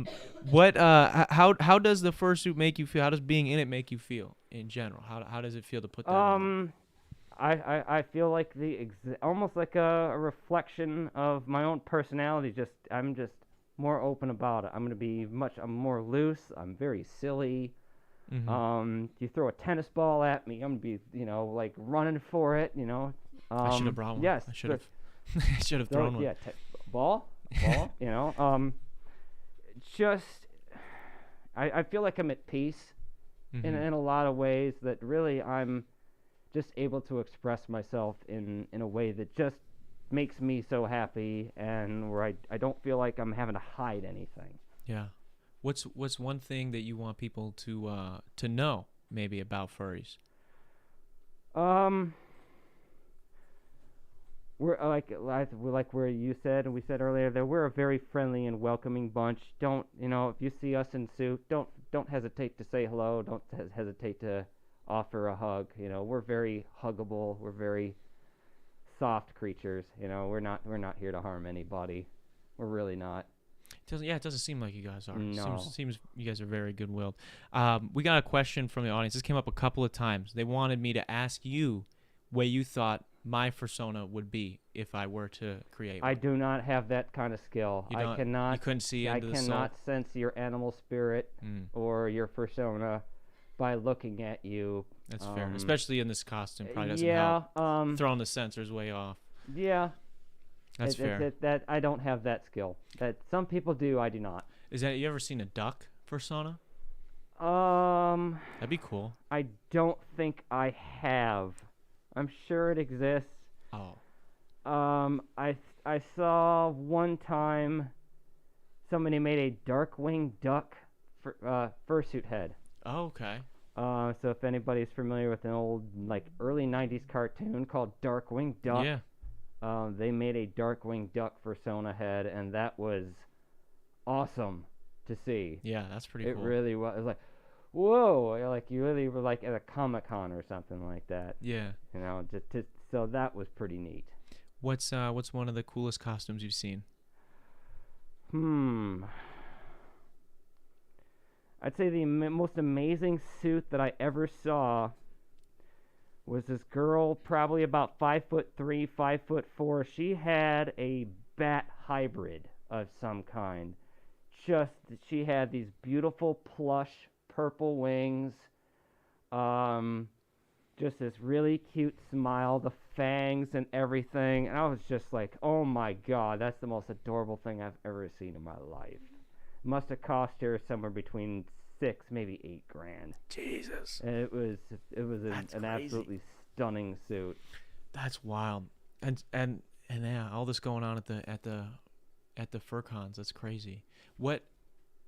does the fursuit make you feel? How does being in it make you feel in general? How does it feel to put that on? I feel like almost like a reflection of my own personality. I'm just more open about it. I'm more loose. I'm very silly. Mm-hmm. You throw a tennis ball at me, I'm gonna be, like running for it. I should have brought one. Yes, I should have. I should have thrown one. Yeah, ball. Just I feel like I'm at peace in a lot of ways, that really I'm just able to express myself in a way that just makes me so happy, and where I don't feel like I'm having to hide anything. Yeah. What's one thing that you want people to know maybe about furries? We're like where you said, and we said earlier, that we're a very friendly and welcoming bunch. Don't if you see us in suit, don't hesitate to say hello. Don't hesitate to offer a hug. We're very huggable. We're very soft creatures. We're not here to harm anybody. We're really not. It doesn't seem like you guys are. No. Seems you guys are very good-willed. We got a question from the audience. This came up a couple of times. They wanted me to ask you what you thought my fursona would be if I were to create one. I do not have that kind of skill. You couldn't see into the soul? I cannot sense your animal spirit or your fursona by looking at you. That's fair, especially in this costume. Probably doesn't help. Throwing the sensors way off. Yeah. That's fair. That I don't have that skill. That some people do, I do not. You ever seen a duck fursona? That'd be cool. I don't think I have. I'm sure it exists. Oh. I saw one time somebody made a Darkwing Duck fursuit head. Oh, okay. So if anybody's familiar with an old early '90s cartoon called Darkwing Duck. Yeah. They made a Darkwing Duck fursona head, and that was awesome to see. Yeah, that's pretty cool. It really was. It was like, whoa, like you really were like at a Comic-Con or something like that. Yeah. So that was pretty neat. What's one of the coolest costumes you've seen? I'd say the most amazing suit that I ever saw was this girl, probably about 5'3", 5'4". She had a bat hybrid of some kind. She had these beautiful plush purple wings, just this really cute smile, the fangs and everything. And I was just like, oh my god, that's the most adorable thing I've ever seen in my life. Must have cost her somewhere between $6, maybe $8,000. Jesus. And it was an absolutely stunning suit. That's wild. And yeah, all this going on at the fur cons. That's crazy.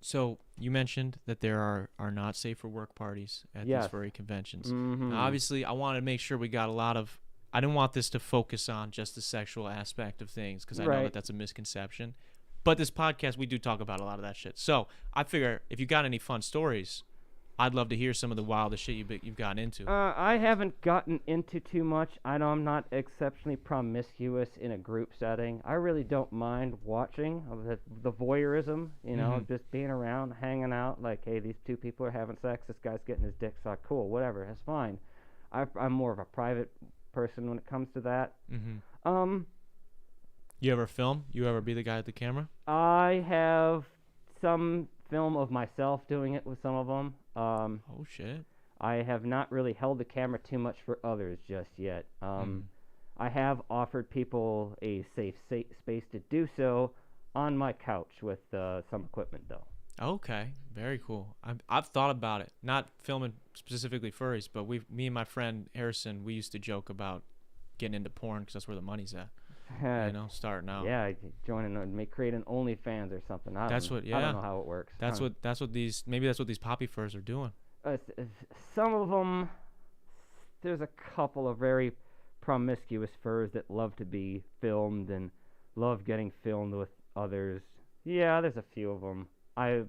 So you mentioned that there are not safe for work parties at these furry conventions. Now, obviously, I wanted to make sure we got I didn't want this to focus on just the sexual aspect of things, because I know that that's a misconception. But this podcast, we do talk about a lot of that shit. So I figure if you got any fun stories, I'd love to hear some of the wildest shit you've gotten into. I haven't gotten into too much. I know I'm not exceptionally promiscuous in a group setting. I really don't mind watching the voyeurism, just being around, hanging out, like, hey, these two people are having sex, this guy's getting his dick sucked, cool, whatever, that's fine. I'm more of a private person when it comes to that. You ever film? You ever be the guy at the camera? I have some film of myself doing it with some of them. Oh shit! I have not really held the camera too much for others just yet. I have offered people a safe space to do so on my couch with some equipment, though. Okay, very cool. I've thought about it, not filming specifically furries, but me and my friend Harrison, we used to joke about getting into porn because that's where the money's at. Starting out. Yeah, create an OnlyFans or something. I don't know how it works. That's what these poppy furs are doing. Some of them, there's a couple of very promiscuous furs that love to be filmed and love getting filmed with others. Yeah, there's a few of them. I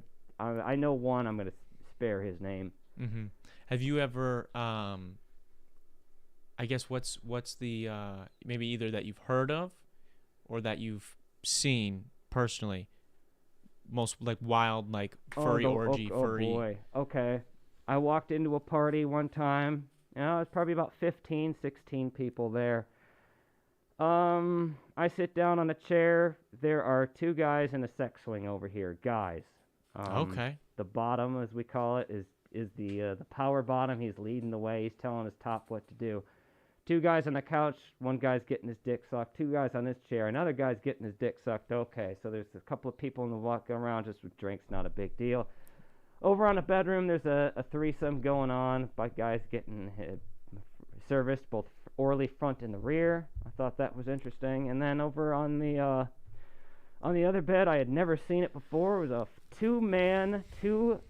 know one. I'm gonna spare his name. Mm-hmm. Have you ever I guess what's the maybe either that you've heard of or that you've seen personally, most like wild like furry orgy furry? Oh boy. Okay. I walked into a party one time. It was probably about 15, 16 people there. I sit down on a chair. There are two guys in a sex swing over here. Guys. Okay. The bottom, as we call it, is the power bottom. He's leading the way. He's telling his top what to do. Two guys on the couch. One guy's getting his dick sucked. Two guys on this chair. Another guy's getting his dick sucked. Okay, so there's a couple of people in the walking around just with drinks. Not a big deal. Over on the bedroom, there's a threesome going on by guys getting serviced both orally front and the rear. I thought that was interesting. And then over on the other bed, I had never seen it before. It was a two-man, two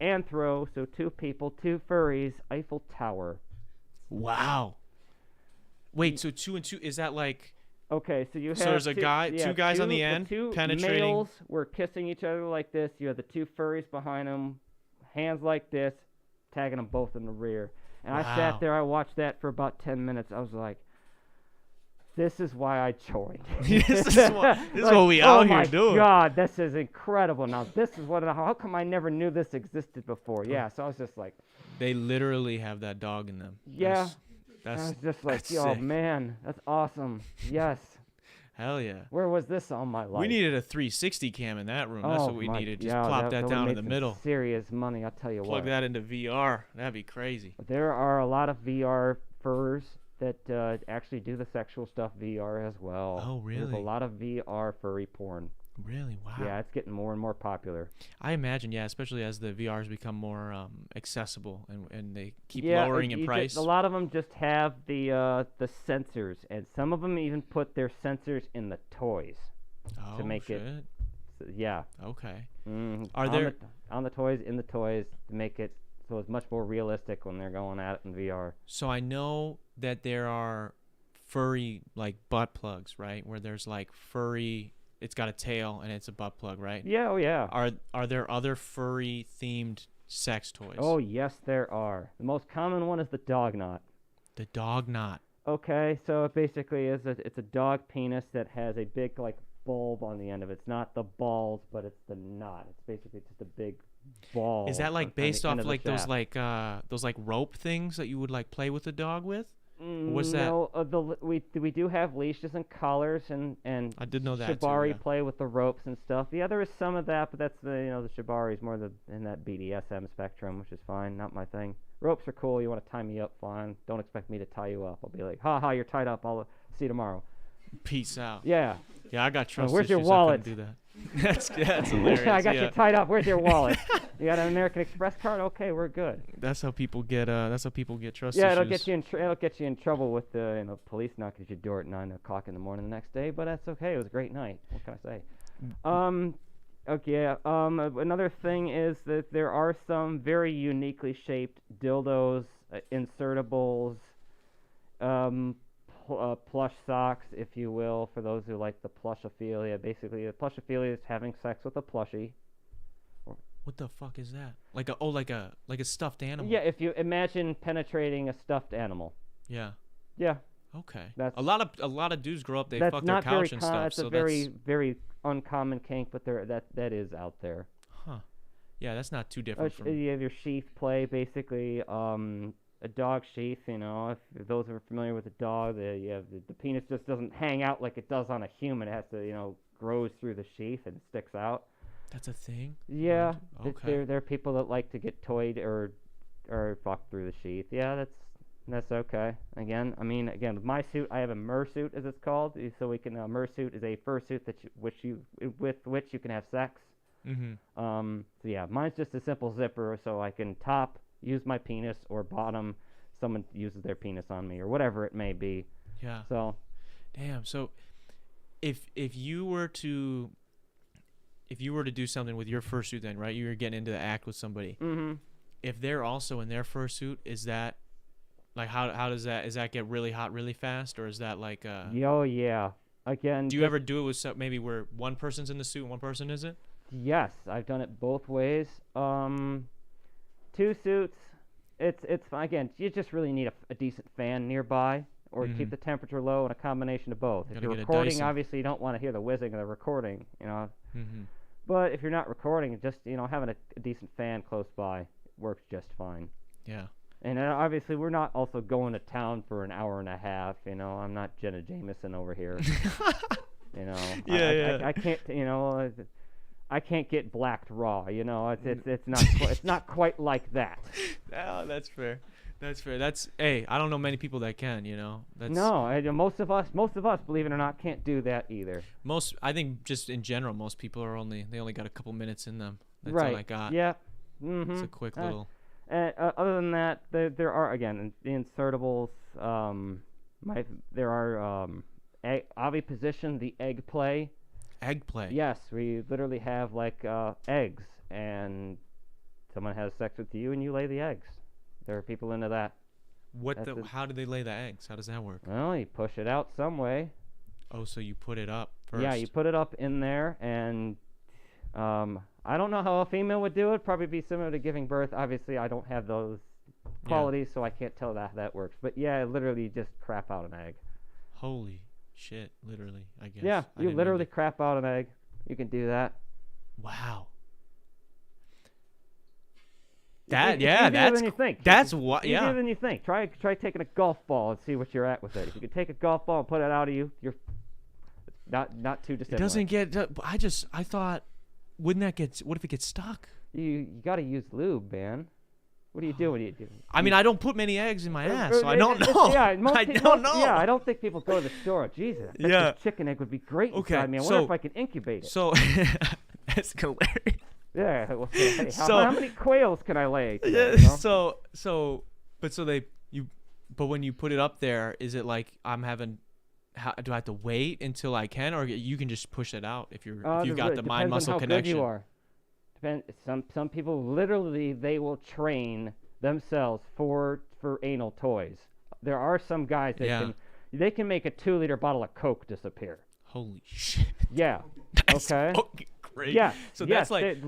anthro, so two people, two furries, Eiffel Tower. Wow. Wait, so 2 and 2, is that like? Okay, so you have. So there's two guys on the end two penetrating. Males were kissing each other like this. You have the two furries behind them, hands like this, tagging them both in the rear. And Wow. I sat there. I watched that for about 10 minutes. I was like, "This is why I joined. this is what we out here doing." Oh my God, this is incredible. Now this is what. How come I never knew this existed before? Yeah. So I was just like. They literally have that dog in them. Yeah. That's I was just like, that's yo, sick. man, that's awesome. Yes. Hell yeah. Where was this all my life? We needed a 360 cam in that room. That's what we needed. Just plop that would down in make the some middle. Serious money, I'll tell you what. Plug that into VR. That'd be crazy. There are a lot of VR furs that actually do the sexual stuff VR as well. Oh, really? There's a lot of VR furry porn. Really? Wow. Yeah, it's getting more and more popular. I imagine, yeah, especially as the VRs become more accessible and they keep Yeah, lowering in price. A lot of them just have the sensors, and some of them even put their sensors in the toys to make it. Yeah. Okay. Are there on the toys, in the toys, to make it so it's much more realistic when they're going at it in VR? So I know that there are furry like butt plugs, right? Where there's like furry. It's got a tail and it's a butt plug, right? Yeah, oh yeah. Are there other furry themed sex toys? Oh yes, there are. The most common one is the dog knot. The dog knot. Okay, so it basically it's a dog penis that has a big like bulb on the end of it. It's not the balls, but it's the knot. It's basically just a big ball. Is that like based off like those shaft. like rope things that you would like play with the dog with? What's that? No, we do have leashes and collars and I did know that shibari too, yeah. play with the ropes and stuff. Yeah, there is some of that, but that's the shibari is more in that BDSM spectrum, which is fine. Not my thing. Ropes are cool. You want to tie me up, fine. Don't expect me to tie you up. I'll be like, ha ha, you're tied up. I'll see you tomorrow. Peace out. Yeah. Yeah, I got trust Where's your issues. wallet? I couldn't do that. That's hilarious. I got yeah. you tied up. Where's your wallet? You got an American Express card? Okay, we're good. That's how people get. That's how people get trust Yeah, issues. it'll get you in trouble with the police knocking at your door at 9 o'clock in the morning the next day. But that's okay. It was a great night. What can I say? Okay. Another thing is that there are some very uniquely shaped dildos, insertables, plush socks, if you will, for those who like the plushophilia. Basically, the plushophilia is having sex with a plushie. What the fuck is that? Like a stuffed animal. Yeah, if you imagine penetrating a stuffed animal. Yeah. Yeah. Okay. That's a lot of dudes grow up, they fuck their not couch very and stuff. That's so a very uncommon kink, but that is out there. Huh. Yeah, that's not too different from. You have your sheath play, basically. A dog sheath, if those are familiar with a dog, the penis just doesn't hang out like it does on a human. It has to, grows through the sheath and sticks out. That's a thing? Yeah. Okay. There are people that like to get toyed or fucked through the sheath. Yeah, that's okay. Again, with my suit, I have a mersuit, as it's called. So we can mersuit is a fursuit with which you can have sex. Mm-hmm. So yeah, mine's just a simple zipper, so I can top, use my penis, or bottom, someone uses their penis on me, or whatever it may be. Yeah. So. Damn. So, if you were to do something with your fursuit, then right, you were getting into the act with somebody. Mm-hmm. if they're also in their fursuit, is that like how does that get really hot really fast, or is that like Oh yeah. Again, do you ever do it with maybe where one person's in the suit and one person isn't? yes, I've done it both ways. Two suits. It's fine. Again, you just really need a decent fan nearby, or keep the temperature low, and a combination of both. If Gotta you're get a recording, Dyson. obviously you don't want to hear the whizzing of the recording, you know. Mm-hmm. But if you're not recording, just having a decent fan close by works just fine. Yeah. And obviously we're not also going to town for an hour and a half. I'm not Jenna Jameson over here. I can't. I can't get blacked raw. It's not quite like that. Oh, that's fair. That's fair. Hey, I don't know many people that can. That's No, most of us, believe it or not, can't do that either. I think just in general, most people they only got a couple minutes in them. That's right. all I got. Yeah. It's a quick little. Other than that, there are, again, the insertables. There are oviposition, the egg play. Egg play. Yes, we literally have like eggs, and someone has sex with you, and you lay the eggs. There are people into that. How do they lay the eggs? How does that work? Well, you push it out some way. Oh, so you put it up first. Yeah, you put it up in there, and I don't know how a female would do it. Probably be similar to giving birth. Obviously, I don't have those qualities, so I can't tell that works. But yeah, literally just crap out an egg. Holy shit, literally, I guess. Yeah, you literally crap out an egg. You can do that. Wow. It's easier than you think. That's what. Yeah. Easier than you think. Try taking a golf ball and see what you're at with it. If you can take a golf ball and put it out of you, you're not too dissimilar. It doesn't get. I thought, wouldn't that get? What if it gets stuck? You got to use lube, man. What do you do? I mean, I don't put many eggs in my ass, so I don't know. Yeah, I don't know. Yeah, I don't think people go to the store. Jesus, this chicken egg would be great inside me. I wonder if I can incubate it. So that's hilarious. Yeah. Well, hey, how many quails can I lay? Today, But when you put it up there, is it like do I have to wait until I can, or you can just push it out if you've got the mind muscle connection? Good you are. Some people literally they will train themselves for anal toys. There are some guys that can make a 2-liter bottle of Coke disappear. Holy shit. Yeah. That's okay. fucking great. Yeah. So that's like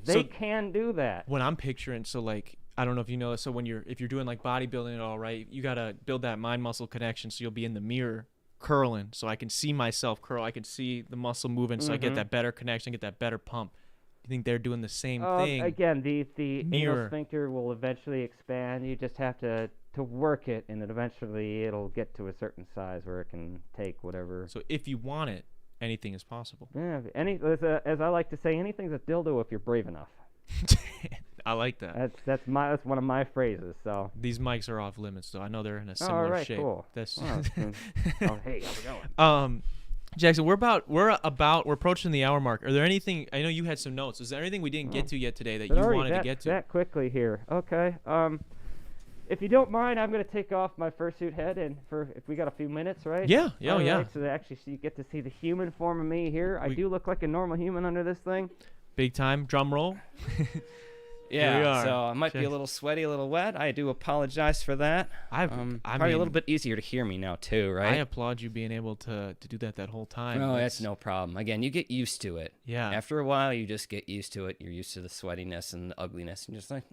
they can do that. When I'm picturing, so like I don't know if you know this, so if you're doing like bodybuilding at all, right, you gotta build that mind muscle connection, so you'll be in the mirror curling, so I can see myself curl, I can see the muscle moving, so I get that better connection, get that better pump. You think they're doing the same thing? Again, the anal sphincter will eventually expand. You just have to work it, and then eventually it'll get to a certain size where it can take whatever. So if you want it, anything is possible. Yeah, as I like to say, anything's a dildo if you're brave enough. I like that. That's one of my phrases. So these mics are off limits, though. I know they're in a similar shape. Cool. That's hey, how's it going? Jackson, we're approaching the hour mark. Are there anything? I know you had some notes. Is there anything we didn't get to yet today that you wanted to get to? That quickly here. Okay. If you don't mind, I'm going to take off my fursuit head, and if we got a few minutes, right? Yeah. Right, so actually, you get to see the human form of me here. I do look like a normal human under this thing. Big time. Drum roll. Yeah, so I might be a little sweaty, a little wet. I do apologize for that. Probably a little bit easier to hear me now too, right? I applaud you being able to do that whole time. No, that's no problem. Again, you get used to it. Yeah. After a while, you just get used to it. You're used to the sweatiness and the ugliness, and just like,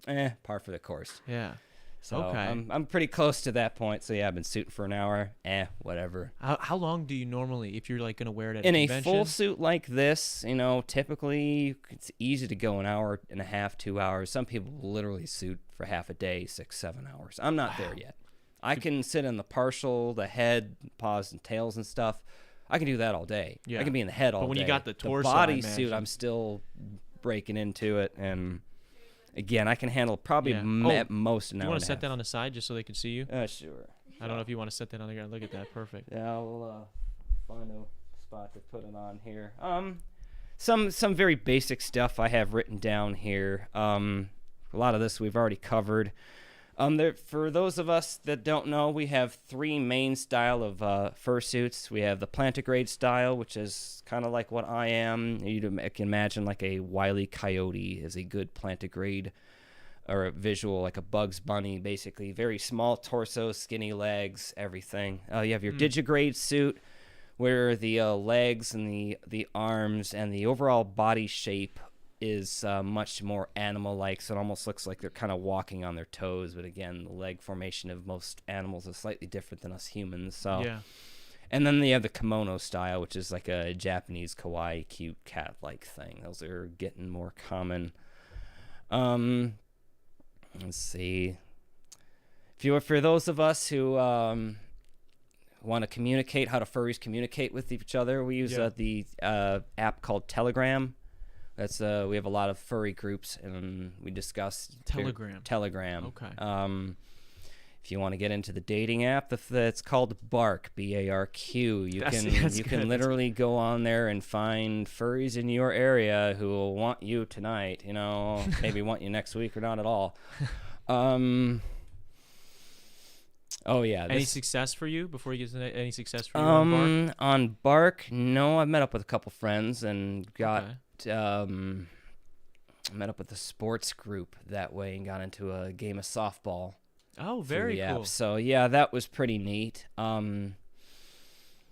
par for the course. Yeah. So okay. I'm pretty close to that point. So yeah, I've been suiting for an hour. Whatever. How long do you normally, if you're like gonna wear it at in a a convention? full suit like this? Typically it's easy to go an hour and a half, 2 hours. Some people literally suit for half a day, 6-7 hours. I'm not there yet. I can sit in the partial, the head, paws and tails and stuff. I can do that all day. Yeah. I can be in the head all day. But when you got the torso, body suit, I'm still breaking into it, and again, I can handle probably at most an hour. You want to set that on the side just so they can see you? Sure. I don't know if you want to set that on the ground. Look at that. Perfect. Yeah, I'll find a spot to put it on here. Some very basic stuff I have written down here. A lot of this we've already covered. For those of us that don't know, we have 3 main style of fursuits. We have the plantigrade style, which is kind of like what I am. You can imagine like a Wile E. Coyote is a good plantigrade or a visual like a Bugs Bunny, basically. Very small torso, skinny legs, everything. You have your digigrade suit, where the legs and the arms and the overall body shape is much more animal-like, so it almost looks like they're kind of walking on their toes. But again, the leg formation of most animals is slightly different than us humans. So, Yeah. And then they have the kimono style, which is like a Japanese kawaii, cute cat-like thing. Those are getting more common. Let's see. For those of us who want to communicate, how do furries communicate with each other? We use the app called Telegram. That's we have a lot of furry groups, and we discuss Telegram. Okay. If you want to get into the dating app, it's called Bark, B-A-R-Q. You can literally go on there and find furries in your area who will want you tonight. Maybe want you next week or not at all. Oh yeah. Any success for you before you get to any success for you on Bark? On Bark, no. I've met up with a couple friends and got met up with a sports group that way and got into a game of softball. Oh, very cool. So yeah, that was pretty neat.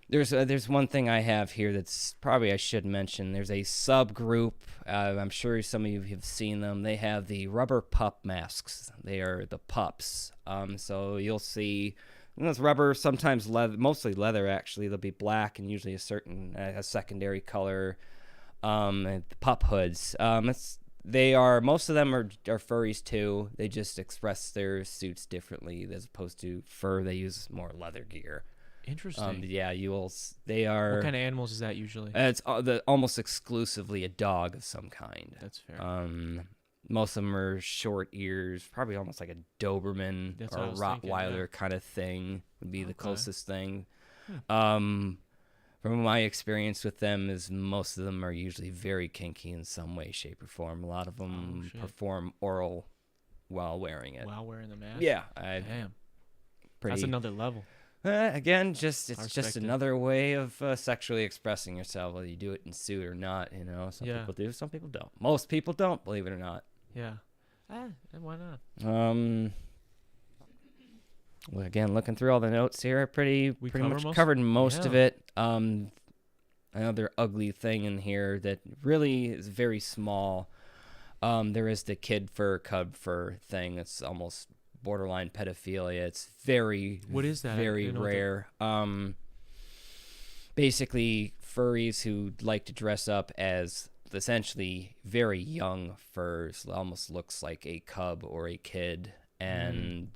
There's one thing I have here that's probably I should mention. There's a subgroup. I'm sure some of you have seen them. They have the rubber pup masks. They are the pups. So you'll see those rubber, sometimes leather, mostly leather actually. They'll be black and usually a secondary color. The pup hoods. Most of them are furries too. They just express their suits differently as opposed to fur. They use more leather gear. Interesting. They are. What kind of animals is that usually? It's almost exclusively a dog of some kind. That's fair. Most of them are short ears, probably almost like a Doberman or a Rottweiler kind of thing would be the closest thing. From my experience with them is most of them are usually very kinky in some way, shape, or form. A lot of them perform oral while wearing it. While wearing the mask? Yeah. Damn. That's another level. Again, it's just another way of sexually expressing yourself, whether you do it in suit or not. Some people do, some people don't. Most people don't, believe it or not. Yeah. Why not? Well, again, looking through all the notes here, pretty much covered most of it. Another ugly thing in here that really is very small. There is the kid fur, cub fur thing. That's almost borderline pedophilia. It's very what is that? Very rare. Basically, furries who like to dress up as essentially very young furs, almost looks like a cub or a kid, and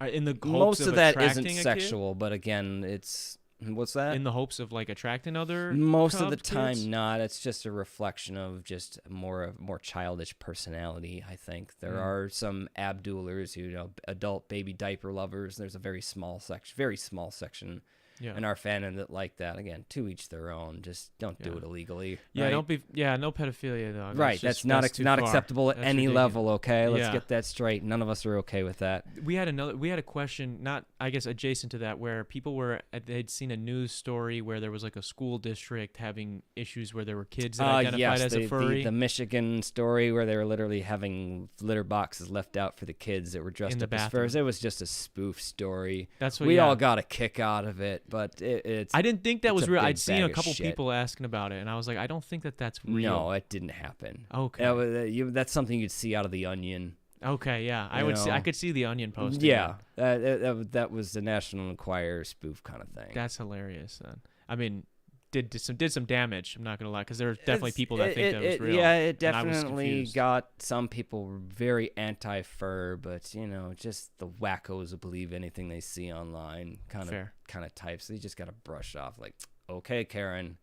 in the most of that isn't a sexual, kid? But again, it's what's that? In the hopes of like attracting other most of the time kids? Not. It's just a reflection of just more childish personality. I think there are some abdullers who adult baby diaper lovers. There's a very small section in our fandom that like that. Again, to each their own. Just don't do it illegally. Yeah, right? don't be. Yeah, no pedophilia though. Right, that's not acceptable at any level. Okay, let's get that straight. None of us are okay with that. We had a question, not I guess adjacent to that, where people they'd seen a news story where there was like a school district having issues where there were kids that identified as a furry. The Michigan story where they were literally having litter boxes left out for the kids that were dressed up as furs. It was just a spoof story. That's what we all got a kick out of it. But it's. I didn't think that was real. I'd seen a of couple shit. people asking about it, and I was like, I don't think that's real. No, it didn't happen. Okay. That's something you'd see out of The Onion. Okay, yeah, I could see The Onion posting. Yeah, that was the National Enquirer spoof kind of thing. That's hilarious. Then I mean, did some damage. I'm not gonna lie, because there are definitely people that think that was real. Yeah, it definitely got some people very anti-fur, but just the wackos who believe anything they see online, kind of types. So you just gotta brush off like, okay, Karen.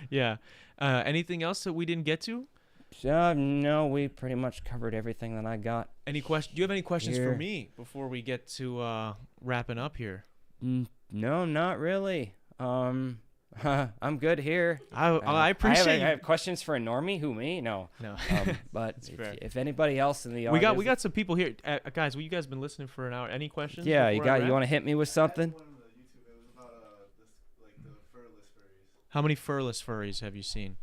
Yeah. Anything else that we didn't get to? No, we pretty much covered everything that I got. Do you have any questions for me before we get to wrapping up here? No, not really. I'm good here. I appreciate. I have questions for a normie. Who, me? No. But if anybody else in the audience, we got some people here, guys. You guys been listening for an hour. Any questions? Yeah, you want to hit me with something? How many furless furries have you seen?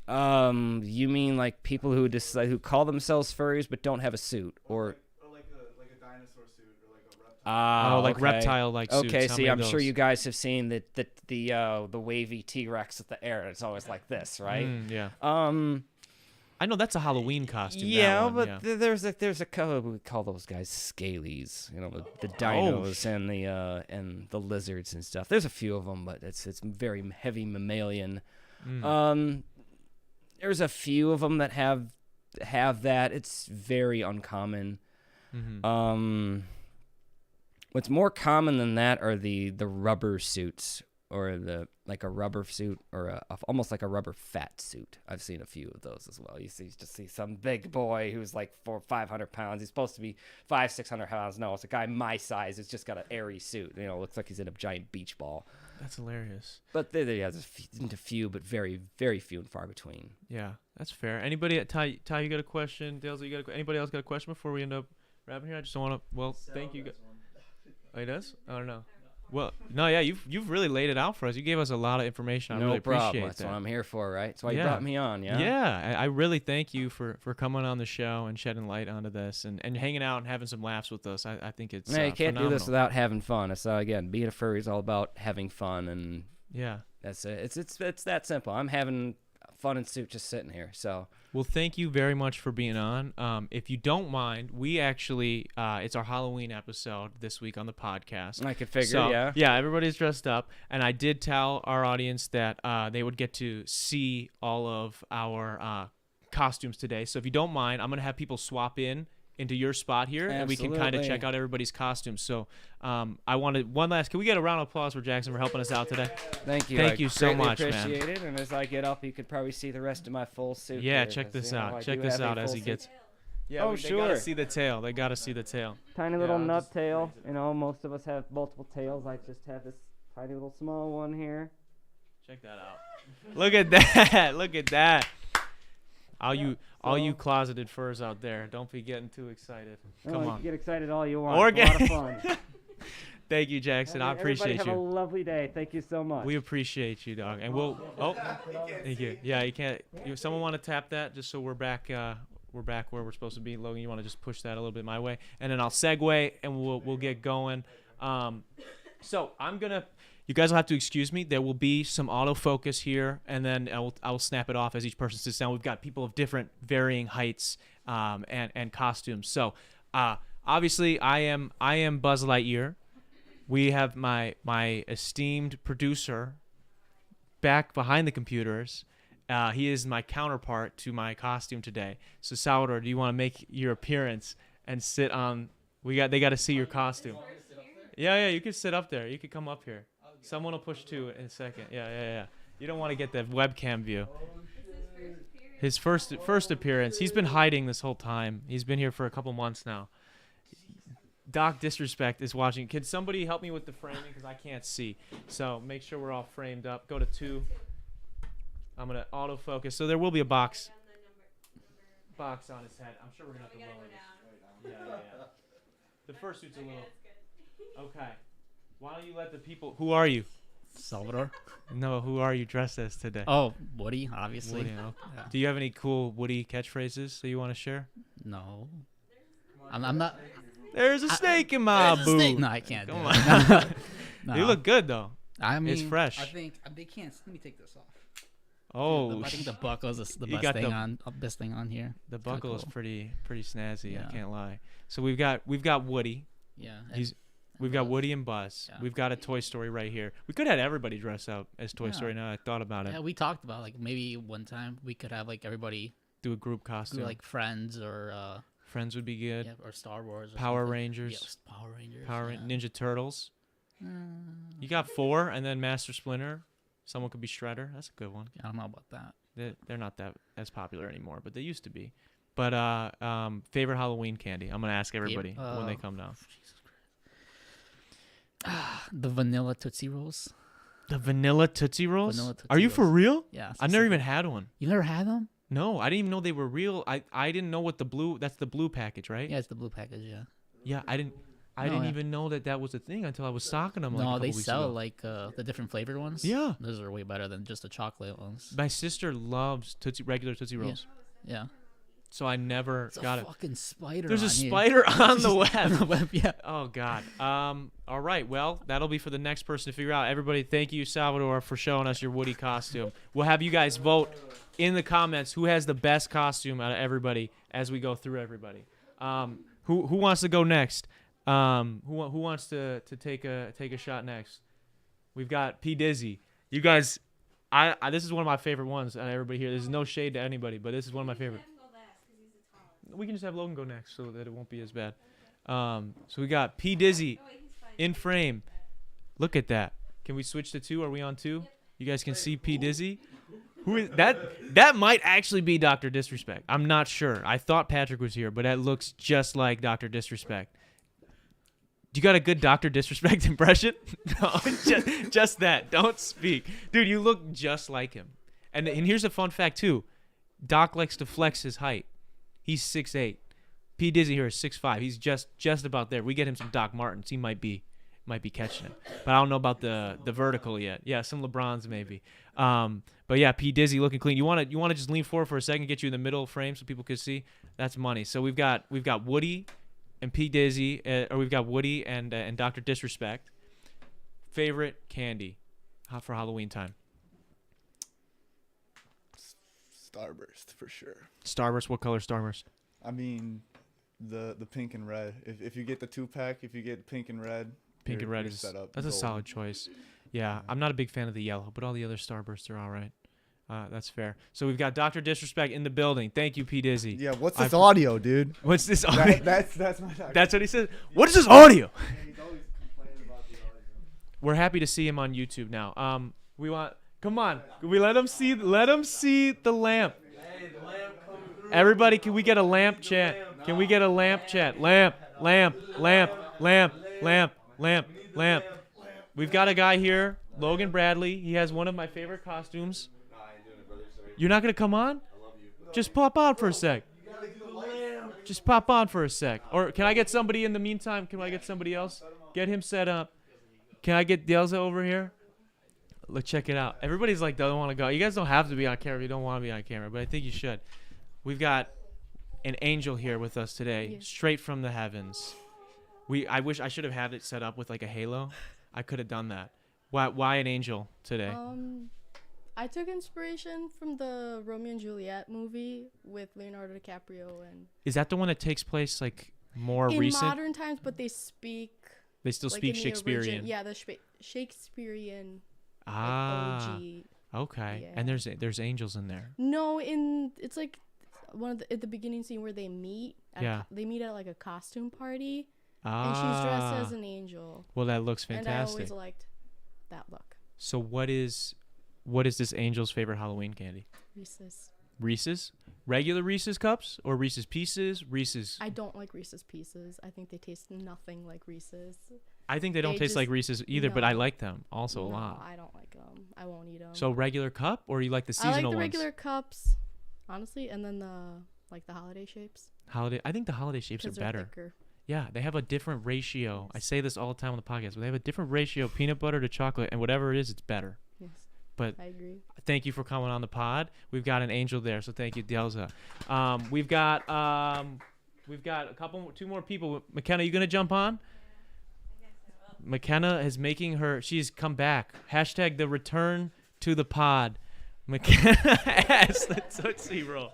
You mean like people who decide who call themselves furries but don't have a suit, or like a dinosaur suit or like a reptile. like okay. reptile-like suits. Okay, How see, many I'm of sure those? you guys have seen the wavy T-Rex with the air. It's always like this, right? Yeah. Um, I know that's a Halloween costume. yeah, that one, but yeah. there's a couple we call those guys scalies. You know, the dinos and the lizards and stuff. There's a few of them, but it's very heavy mammalian. There's a few of them that have that. It's very uncommon. What's more common than that are the rubber suits, or like a rubber suit, or almost like a rubber fat suit. I've seen a few of those as well. You just see some big boy who's like 400-500 pounds. He's supposed to be 500-600 pounds. No, it's a guy my size. It's just got an airy suit. You know, looks like he's in a giant beach ball. That's hilarious. But there's a few, but very, very few and far between. Yeah, that's fair. Anybody, Ty, you got a question? Dales, anybody else got a question before we end up wrapping here? I just don't want to. Well, thank you. Oh, he does? I don't know. Well, no, yeah, you've really laid it out for us. You gave us a lot of information. I No really problem. appreciate That's that. what I'm here for, right? That's why you Yeah. brought me on, yeah? Yeah, I really thank you for coming on the show and shedding light onto this and hanging out and having some laughs with us. I think it's No, you can't phenomenal. do this without having fun. It's again, being a furry is all about having fun, and Yeah. that's it. It's that simple. I'm having fun in suit just sitting here. So Well, thank you very much for being on. If you don't mind, we actually it's our Halloween episode this week on the podcast. I could figure, So, yeah. Yeah, everybody's dressed up, and I did tell our audience that they would get to see all of our costumes today. So if you don't mind, I'm gonna have people swap into your spot here, and we can kind of Absolutely. check out everybody's costumes. So I wanted one last. Can we get a round of applause for Jackson for helping us out today? Thank you. Thank I you so greatly much, man. appreciate it. And as I get up, you could probably see the rest of my full suit. Yeah, there, check 'cause, this you know, out. I Check do this have a out as full he suit. gets. Yeah, Oh, they sure. gotta see the tail. They gotta see the tail. Tiny little Yeah, nut just- tail. You know, most of us have multiple tails. I just have this tiny little small one here. Check that out. Look at that. Look at that. All you closeted furs out there, don't be getting too excited. Oh, Come you on. can get excited all you want. Or It's a lot of fun. Thank you, Jackson. I appreciate Everybody have a you. lovely day. Thank you so much. We appreciate you, dog. And we'll. Oh, thank you. Yeah, you can't. Someone want to tap that just so we're back. We're back where we're supposed to be. Logan, you want to just push that a little bit my way, and then I'll segue and we'll get going. So I'm gonna. You guys will have to excuse me. There will be some autofocus here, and then I will snap it off as each person sits down. We've got people of different, varying heights and costumes. So obviously, I am Buzz Lightyear. We have my esteemed producer back behind the computers. He is my counterpart to my costume today. So Salvador, do you want to make your appearance and sit on? They got to see your costume. Yeah, you can sit up there. You can come up here. Someone will push two in a second. Yeah. You don't want to get the webcam view. His first appearance. He's been hiding this whole time. He's been here for a couple months now. Doc Disrespect is watching. Can somebody help me with the framing because I can't see? So make sure we're all framed up. Go to 2. I'm gonna autofocus. So there will be a box on his head. I'm sure we're gonna have to lower this. Yeah. The first suit's a little. Okay. Why don't you let the people? Who are you? Salvador. No, who are you dressed as today? Oh, Woody, obviously. Woody, okay. Yeah. Do you have any cool Woody catchphrases that you want to share? No. I'm not. There's a snake in my There's a boot. snake. No, I can't. Come do on. it. No. You look good though. I mean, it's fresh. I think they can't. Let me take this off. Oh, I think the buckle is the You best got thing the- best thing on here. the It's kinda buckle is cool. pretty snazzy. I Yeah. can't lie. So we've got Woody. Yeah. We've got Woody and Buzz. Yeah. We've got a Toy Story right here. We could have everybody dress up as Toy Yeah. Story. Now I thought about it. Yeah, we talked about like maybe one time we could have like everybody Do a group do costume. like Friends or Friends would be good. yeah, or Star Wars. Or Power something. Rangers. Yes, Power Rangers. Ninja Turtles. Mm, You got 4, and then Master Splinter. Someone could be Shredder. That's a good one. I don't know about that. They're not that as popular anymore, but they used to be. But favorite Halloween candy? I'm gonna ask everybody when they come down. The vanilla Tootsie Rolls. The vanilla Tootsie Rolls? Vanilla Tootsie Are you for Rolls. real? Yeah. I've never even had one. You never had them? No, I didn't even know they were real. I didn't know what the blue. That's the blue package, right? Yeah, it's the blue package. Yeah. Yeah, I I No, didn't yeah. even know that was a thing until I was stocking them. Like, a No, couple they weeks sell ago. like the different flavored ones. Yeah. Those are way better than just the chocolate ones. My sister loves regular Tootsie Yeah. Rolls, Yeah. so I never It's got a it. fucking spider. There's a on you. spider on the On web. the web, yeah. Oh God. All right. Well, that'll be for the next person to figure out. Everybody, thank you, Salvador, for showing us your Woody costume. We'll have you guys vote in the comments who has the best costume out of everybody as we go through everybody. Who wants to go next? Who wants to take a shot next? We've got P Dizzy. You guys, I this is one of my favorite ones out of everybody here. There's no shade to anybody, but this is one of my favorite. We can just have Logan go next so that it won't be as bad. So we got P Dizzy in frame. Look at that. Can we switch to 2? Are we on 2? You guys can see P Dizzy. Who is that? That might actually be Dr. Disrespect. I'm not sure. I thought Patrick was here, but that looks just like Dr. Disrespect. You got a good Dr. Disrespect impression? No, just that. Don't speak. Dude, you look just like him. And here's a fun fact, too. Doc likes to flex his height. He's 6'8". P. Dizzy here is 6'5". He's just about there. We get him some Doc Martens. He might be catching it. But I don't know about the vertical yet. Yeah, some LeBrons maybe. But yeah, P. Dizzy looking clean. You want to just lean forward for a second, get you in the middle frame so people can see? That's money. So we've got Woody and P. Dizzy, or we've got Woody and Dr. Disrespect. Favorite candy for Halloween time? Starburst for sure. Starburst. What color Starburst? I mean, the pink and red. If you get the 2-pack, if you get pink and red, Pink and red you're is set up that's a golden. solid choice. Yeah, I'm not a big fan of the yellow, but all the other Starbursts are all right. That's fair. So we've got Dr. Disrespect in the building. Thank you, P. Dizzy. Yeah, what's this audio, dude? What's this audio? That's my doctor. That's what he said. What is this audio? He's always complaining about the audio. We're happy to see him on YouTube now. We want. Come on. Can we let him see the lamp? Everybody, can we get a lamp chat? Can we get a lamp chat? Lamp. We've got a guy here, Logan Bradley. He has one of my favorite costumes. You're not gonna come on? Just pop on for a sec. Just pop on for a sec. Or can I get somebody in the meantime? Can I get somebody else? Get him set up. Can I get Delza over here? Look, check it out. Everybody's like, doesn't want to go. You guys don't have to be on camera if you don't want to be on camera, but I think you should. We've got an angel here with us today, straight from the heavens. I wish I should have had it set up with like a halo. I could have done that. Why an angel today? I took inspiration from the Romeo and Juliet movie with Leonardo DiCaprio, and Is that the one that takes place like more in recent? modern times, but they speak. They still like speak in the Shakespearean. Yeah, the Shakespearean. Ah, OG. okay. Yeah. And there's angels in there. No, it's like one of at the beginning scene where they meet. They meet at like a costume party, and she's dressed as an angel. Well, that looks And I fantastic. always liked that look. So what is this angel's favorite Halloween candy? Reese's. Reese's? Regular Reese's cups or Reese's Pieces? Reese's. I don't like Reese's Pieces. I think they taste nothing like Reese's. I think they don't they taste just- like Reese's either, but I no. like them also a No, lot. I don't like them. I won't eat them. So regular cup or you like the I seasonal like the ones? regular cups, honestly, and then the holiday shapes. Holiday. I think the holiday shapes are 'cause they're better. thicker. Yeah, they have a different ratio. I say this all the time on the podcast, but they have a different ratio of peanut butter to chocolate, and whatever it is, it's better. Yes. But I agree. thank you for coming on the pod. We've got an angel there, so thank you, Delza. We've got two more people. McKenna, you gonna jump on? McKenna is she's come back. Hashtag the return to the pod. McKenna has the Tootsie Roll.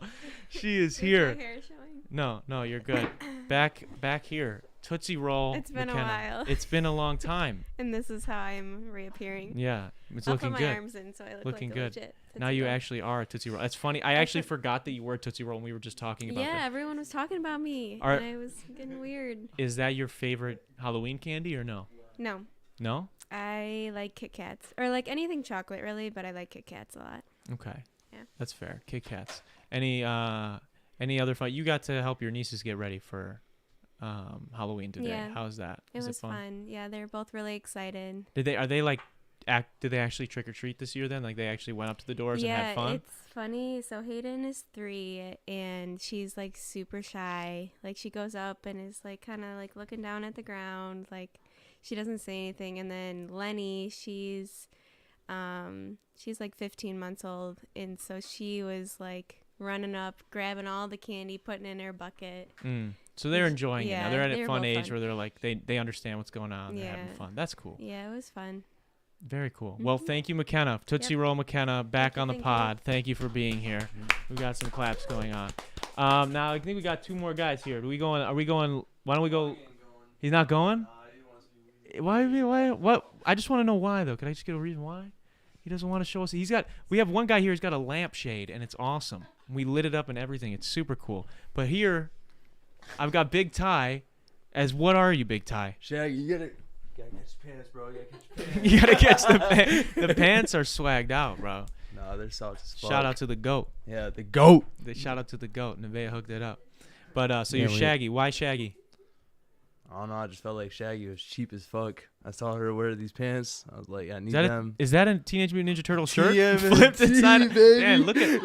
She is here. Is my hair showing? No, you're good. Back here. Tootsie Roll. It's been a McKenna. while. It's been a long time. And this is how I'm reappearing. Yeah, it's I'll looking put my good. arms in so I look Looking like a good. legit Now Tootsie you Roll. actually are a Tootsie Roll. It's funny. I actually forgot that you were a Tootsie Roll when we were just talking about Yeah, that. everyone was talking about me. Are- And I was getting weird. Is that your favorite Halloween candy or no? No. No? I like Kit Kats. Or like anything chocolate, really, but I like Kit Kats a lot. Okay. Yeah. That's fair. Kit Kats. Any other fun? You got to help your nieces get ready for Halloween today. Yeah. How's that? It Is was fun? fun. Yeah, they're both really excited. Are they like did they actually trick or treat this year then? Like they actually went up to the doors and had fun? Yeah, it's funny. So Hayden is 3 and she's like super shy. Like she goes up and is like kind of like looking down at the ground. Like she doesn't say anything. And then Lenny, she's like 15 months old. And so she was like running up, grabbing all the candy, putting it in her bucket. So they're enjoying it now. They're at a fun age fun. where they're like, they understand what's going on. They're having fun. That's cool. Yeah, it was fun. Very cool. Well, thank you, McKenna. Tootsie Roll McKenna, back on the pod. Thank you for being here. We've got some claps going on. Now, I think we got 2 more guys here. Are we going? Why don't we go? He's not going? Why? What? I just want to know why, though. Could I just get a reason why? He doesn't want to show us. We have one guy here who's got a lampshade, and it's awesome. We lit it up and everything. It's super cool. But here, I've got Big Ty. What are you, Big Ty? Shaggy, you gotta catch your pants, bro. You gotta catch your pants. You gotta catch the pants. The pants are swagged out, bro. Nah, they're soft as fuck. Shout out to the GOAT. Yeah, the GOAT. Shout out to the GOAT. Nevaeh hooked it up. But so you're Shaggy. Why Shaggy? I don't know. I just felt like Shaggy was cheap as fuck. I saw her wear these pants. I was like, I need them. Is that a Teenage Mutant Ninja Turtle shirt? TMNT, Flipped inside. baby. Man, look at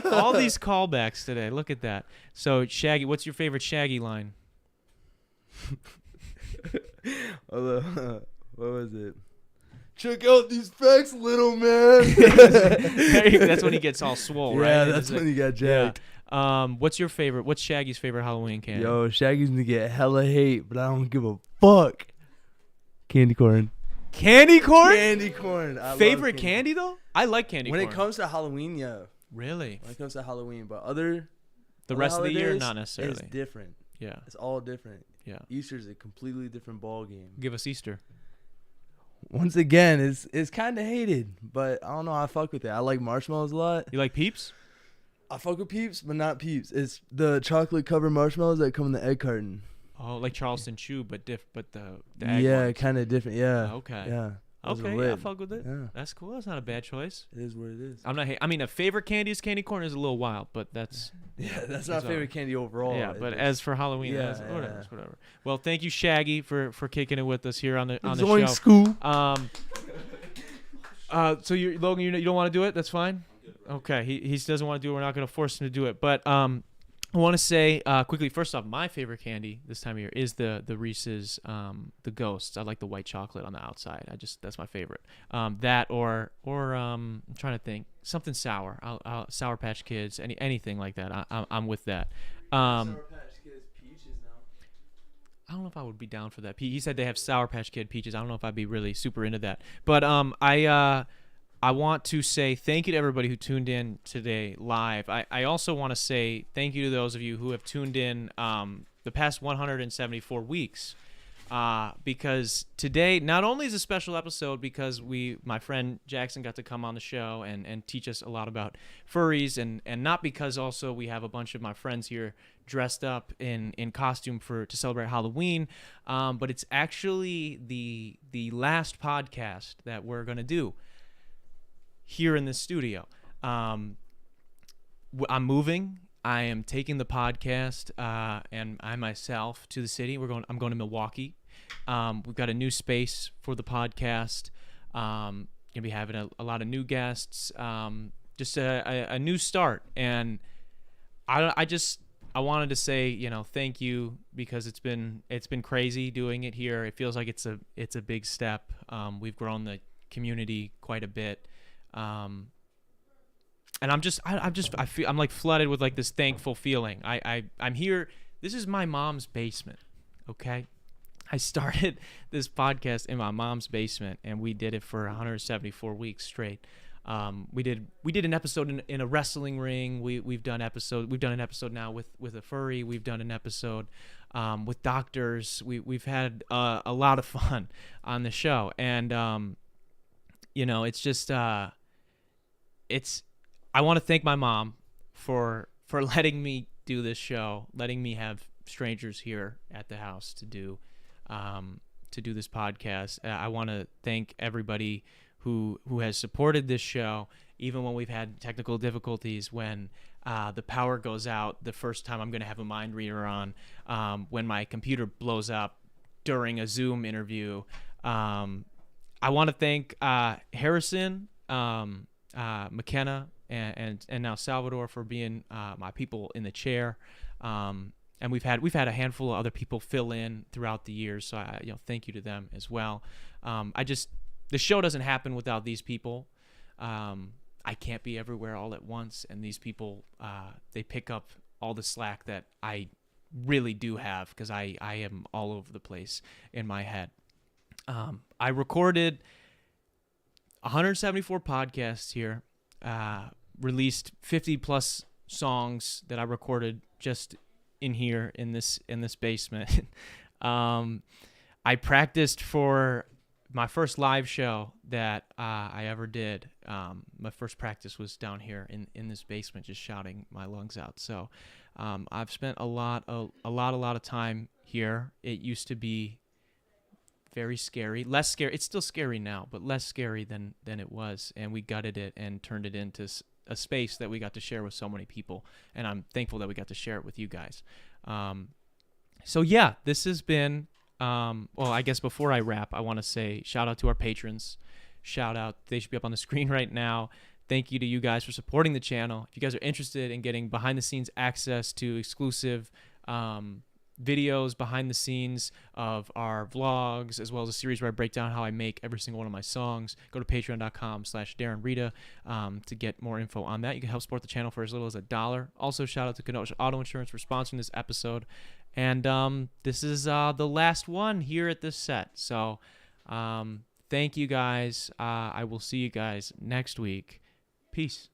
all these callbacks today. Look at that. So Shaggy, what's your favorite Shaggy line? What was it? Check out these facts, little man. That's when he gets all swole, right? Yeah, that's when he got jacked. Yeah. What's Shaggy's favorite Halloween candy? Yo, Shaggy's gonna get hella hate, but I don't give a fuck. Candy corn. Candy corn? Candy corn. Favorite candy though? I like candy corn. When it comes to Halloween, yeah. Really? When it comes to Halloween, but the rest of the year, not necessarily. It's different. Yeah. It's all different. Yeah. Easter's a completely different ball game. Give us Easter. Once again, it's kind of hated, but I don't know. I fuck with it. I like marshmallows a lot. You like Peeps? I fuck with Peeps, but not Peeps. It's the chocolate covered marshmallows that come in the egg carton. Oh, like Charleston Chew, but the egg yeah, ones. kind of different. Yeah. Okay. Yeah. Okay, yeah, I fuck with it. Yeah. That's cool. That's not a bad choice. It is what it is. I'm not. I mean, a favorite candy is candy corn is a little wild, but that's. Yeah, that's not favorite candy overall. Yeah, but as for Halloween, whatever. Well, thank you, Shaggy, for kicking it with us here on the show. School. So Logan, you don't want to do it? That's fine. Okay, he doesn't want to do it. We're not going to force him to do it. But I want to say quickly. First off, my favorite candy this time of year is the Reese's the Ghosts. I like the white chocolate on the outside. That's my favorite. That or I'm trying to think something sour. Sour Patch Kids, anything like that. I'm with that. Sour Patch Kids peaches now. I don't know if I would be down for that. He said they have Sour Patch Kid peaches. I don't know if I'd be really super into that. But I want to say thank you to everybody who tuned in today live. I also want to say thank you to those of you who have tuned in the past 174 weeks. Because today not only is a special episode because my friend Jackson got to come on the show and teach us a lot about furries, and not because also we have a bunch of my friends here dressed up in costume to celebrate Halloween, but it's actually the last podcast that we're going to do here in this studio. I'm moving. I am taking the podcast and I myself to the city. I'm going to Milwaukee. We've got a new space for the podcast. Gonna be having a lot of new guests. Just a new start. And I wanted to say, thank you, because it's been crazy doing it here. It feels like it's a big step. We've grown the community quite a bit. And I'm like flooded with like this thankful feeling. I'm here. This is my mom's basement. Okay. I started this podcast in my mom's basement, and we did it for 174 weeks straight. We did an episode in a wrestling ring. We've done an episode now with a furry. We've done an episode with doctors. We've had a lot of fun on the show, and it's just I want to thank my mom for letting me do this show, letting me have strangers here at the house to do this podcast. I want to thank everybody who has supported this show, even when we've had technical difficulties, when the power goes out the first time I'm going to have a mind reader on, when my computer blows up during a Zoom interview. I want to thank Harrison, McKenna, and now Salvador for being my people in the chair. And we've had a handful of other people fill in throughout the years, so thank you to them as well. The show doesn't happen without these people. I can't be everywhere all at once, and these people they pick up all the slack that I really do have, because I am all over the place in my head. I recorded 174 podcasts here, released 50 plus songs that I recorded just in here in this basement. I practiced for my first live show that I ever did. My first practice was down here in this basement, just shouting my lungs out. So I've spent a lot of time here. It used to be very scary, less scary. It's still scary now, but less scary than it was. And we gutted it and turned it into a space that we got to share with so many people. And I'm thankful that we got to share it with you guys. So yeah, this has been, well, I guess before I wrap, I want to say shout out to our patrons. Shout out. They should be up on the screen right now. Thank you to you guys for supporting the channel. If you guys are interested in getting behind the scenes access to exclusive videos behind the scenes of our vlogs, as well as a series where I break down how I make every single one of my songs, go to patreon.com/Darren Rita to get more info on that. You can help support the channel for as little as $1. Also, shout out to Kenosha Auto Insurance for sponsoring this episode. And this is the last one here at this set. So thank you guys. I will see you guys next week. Peace.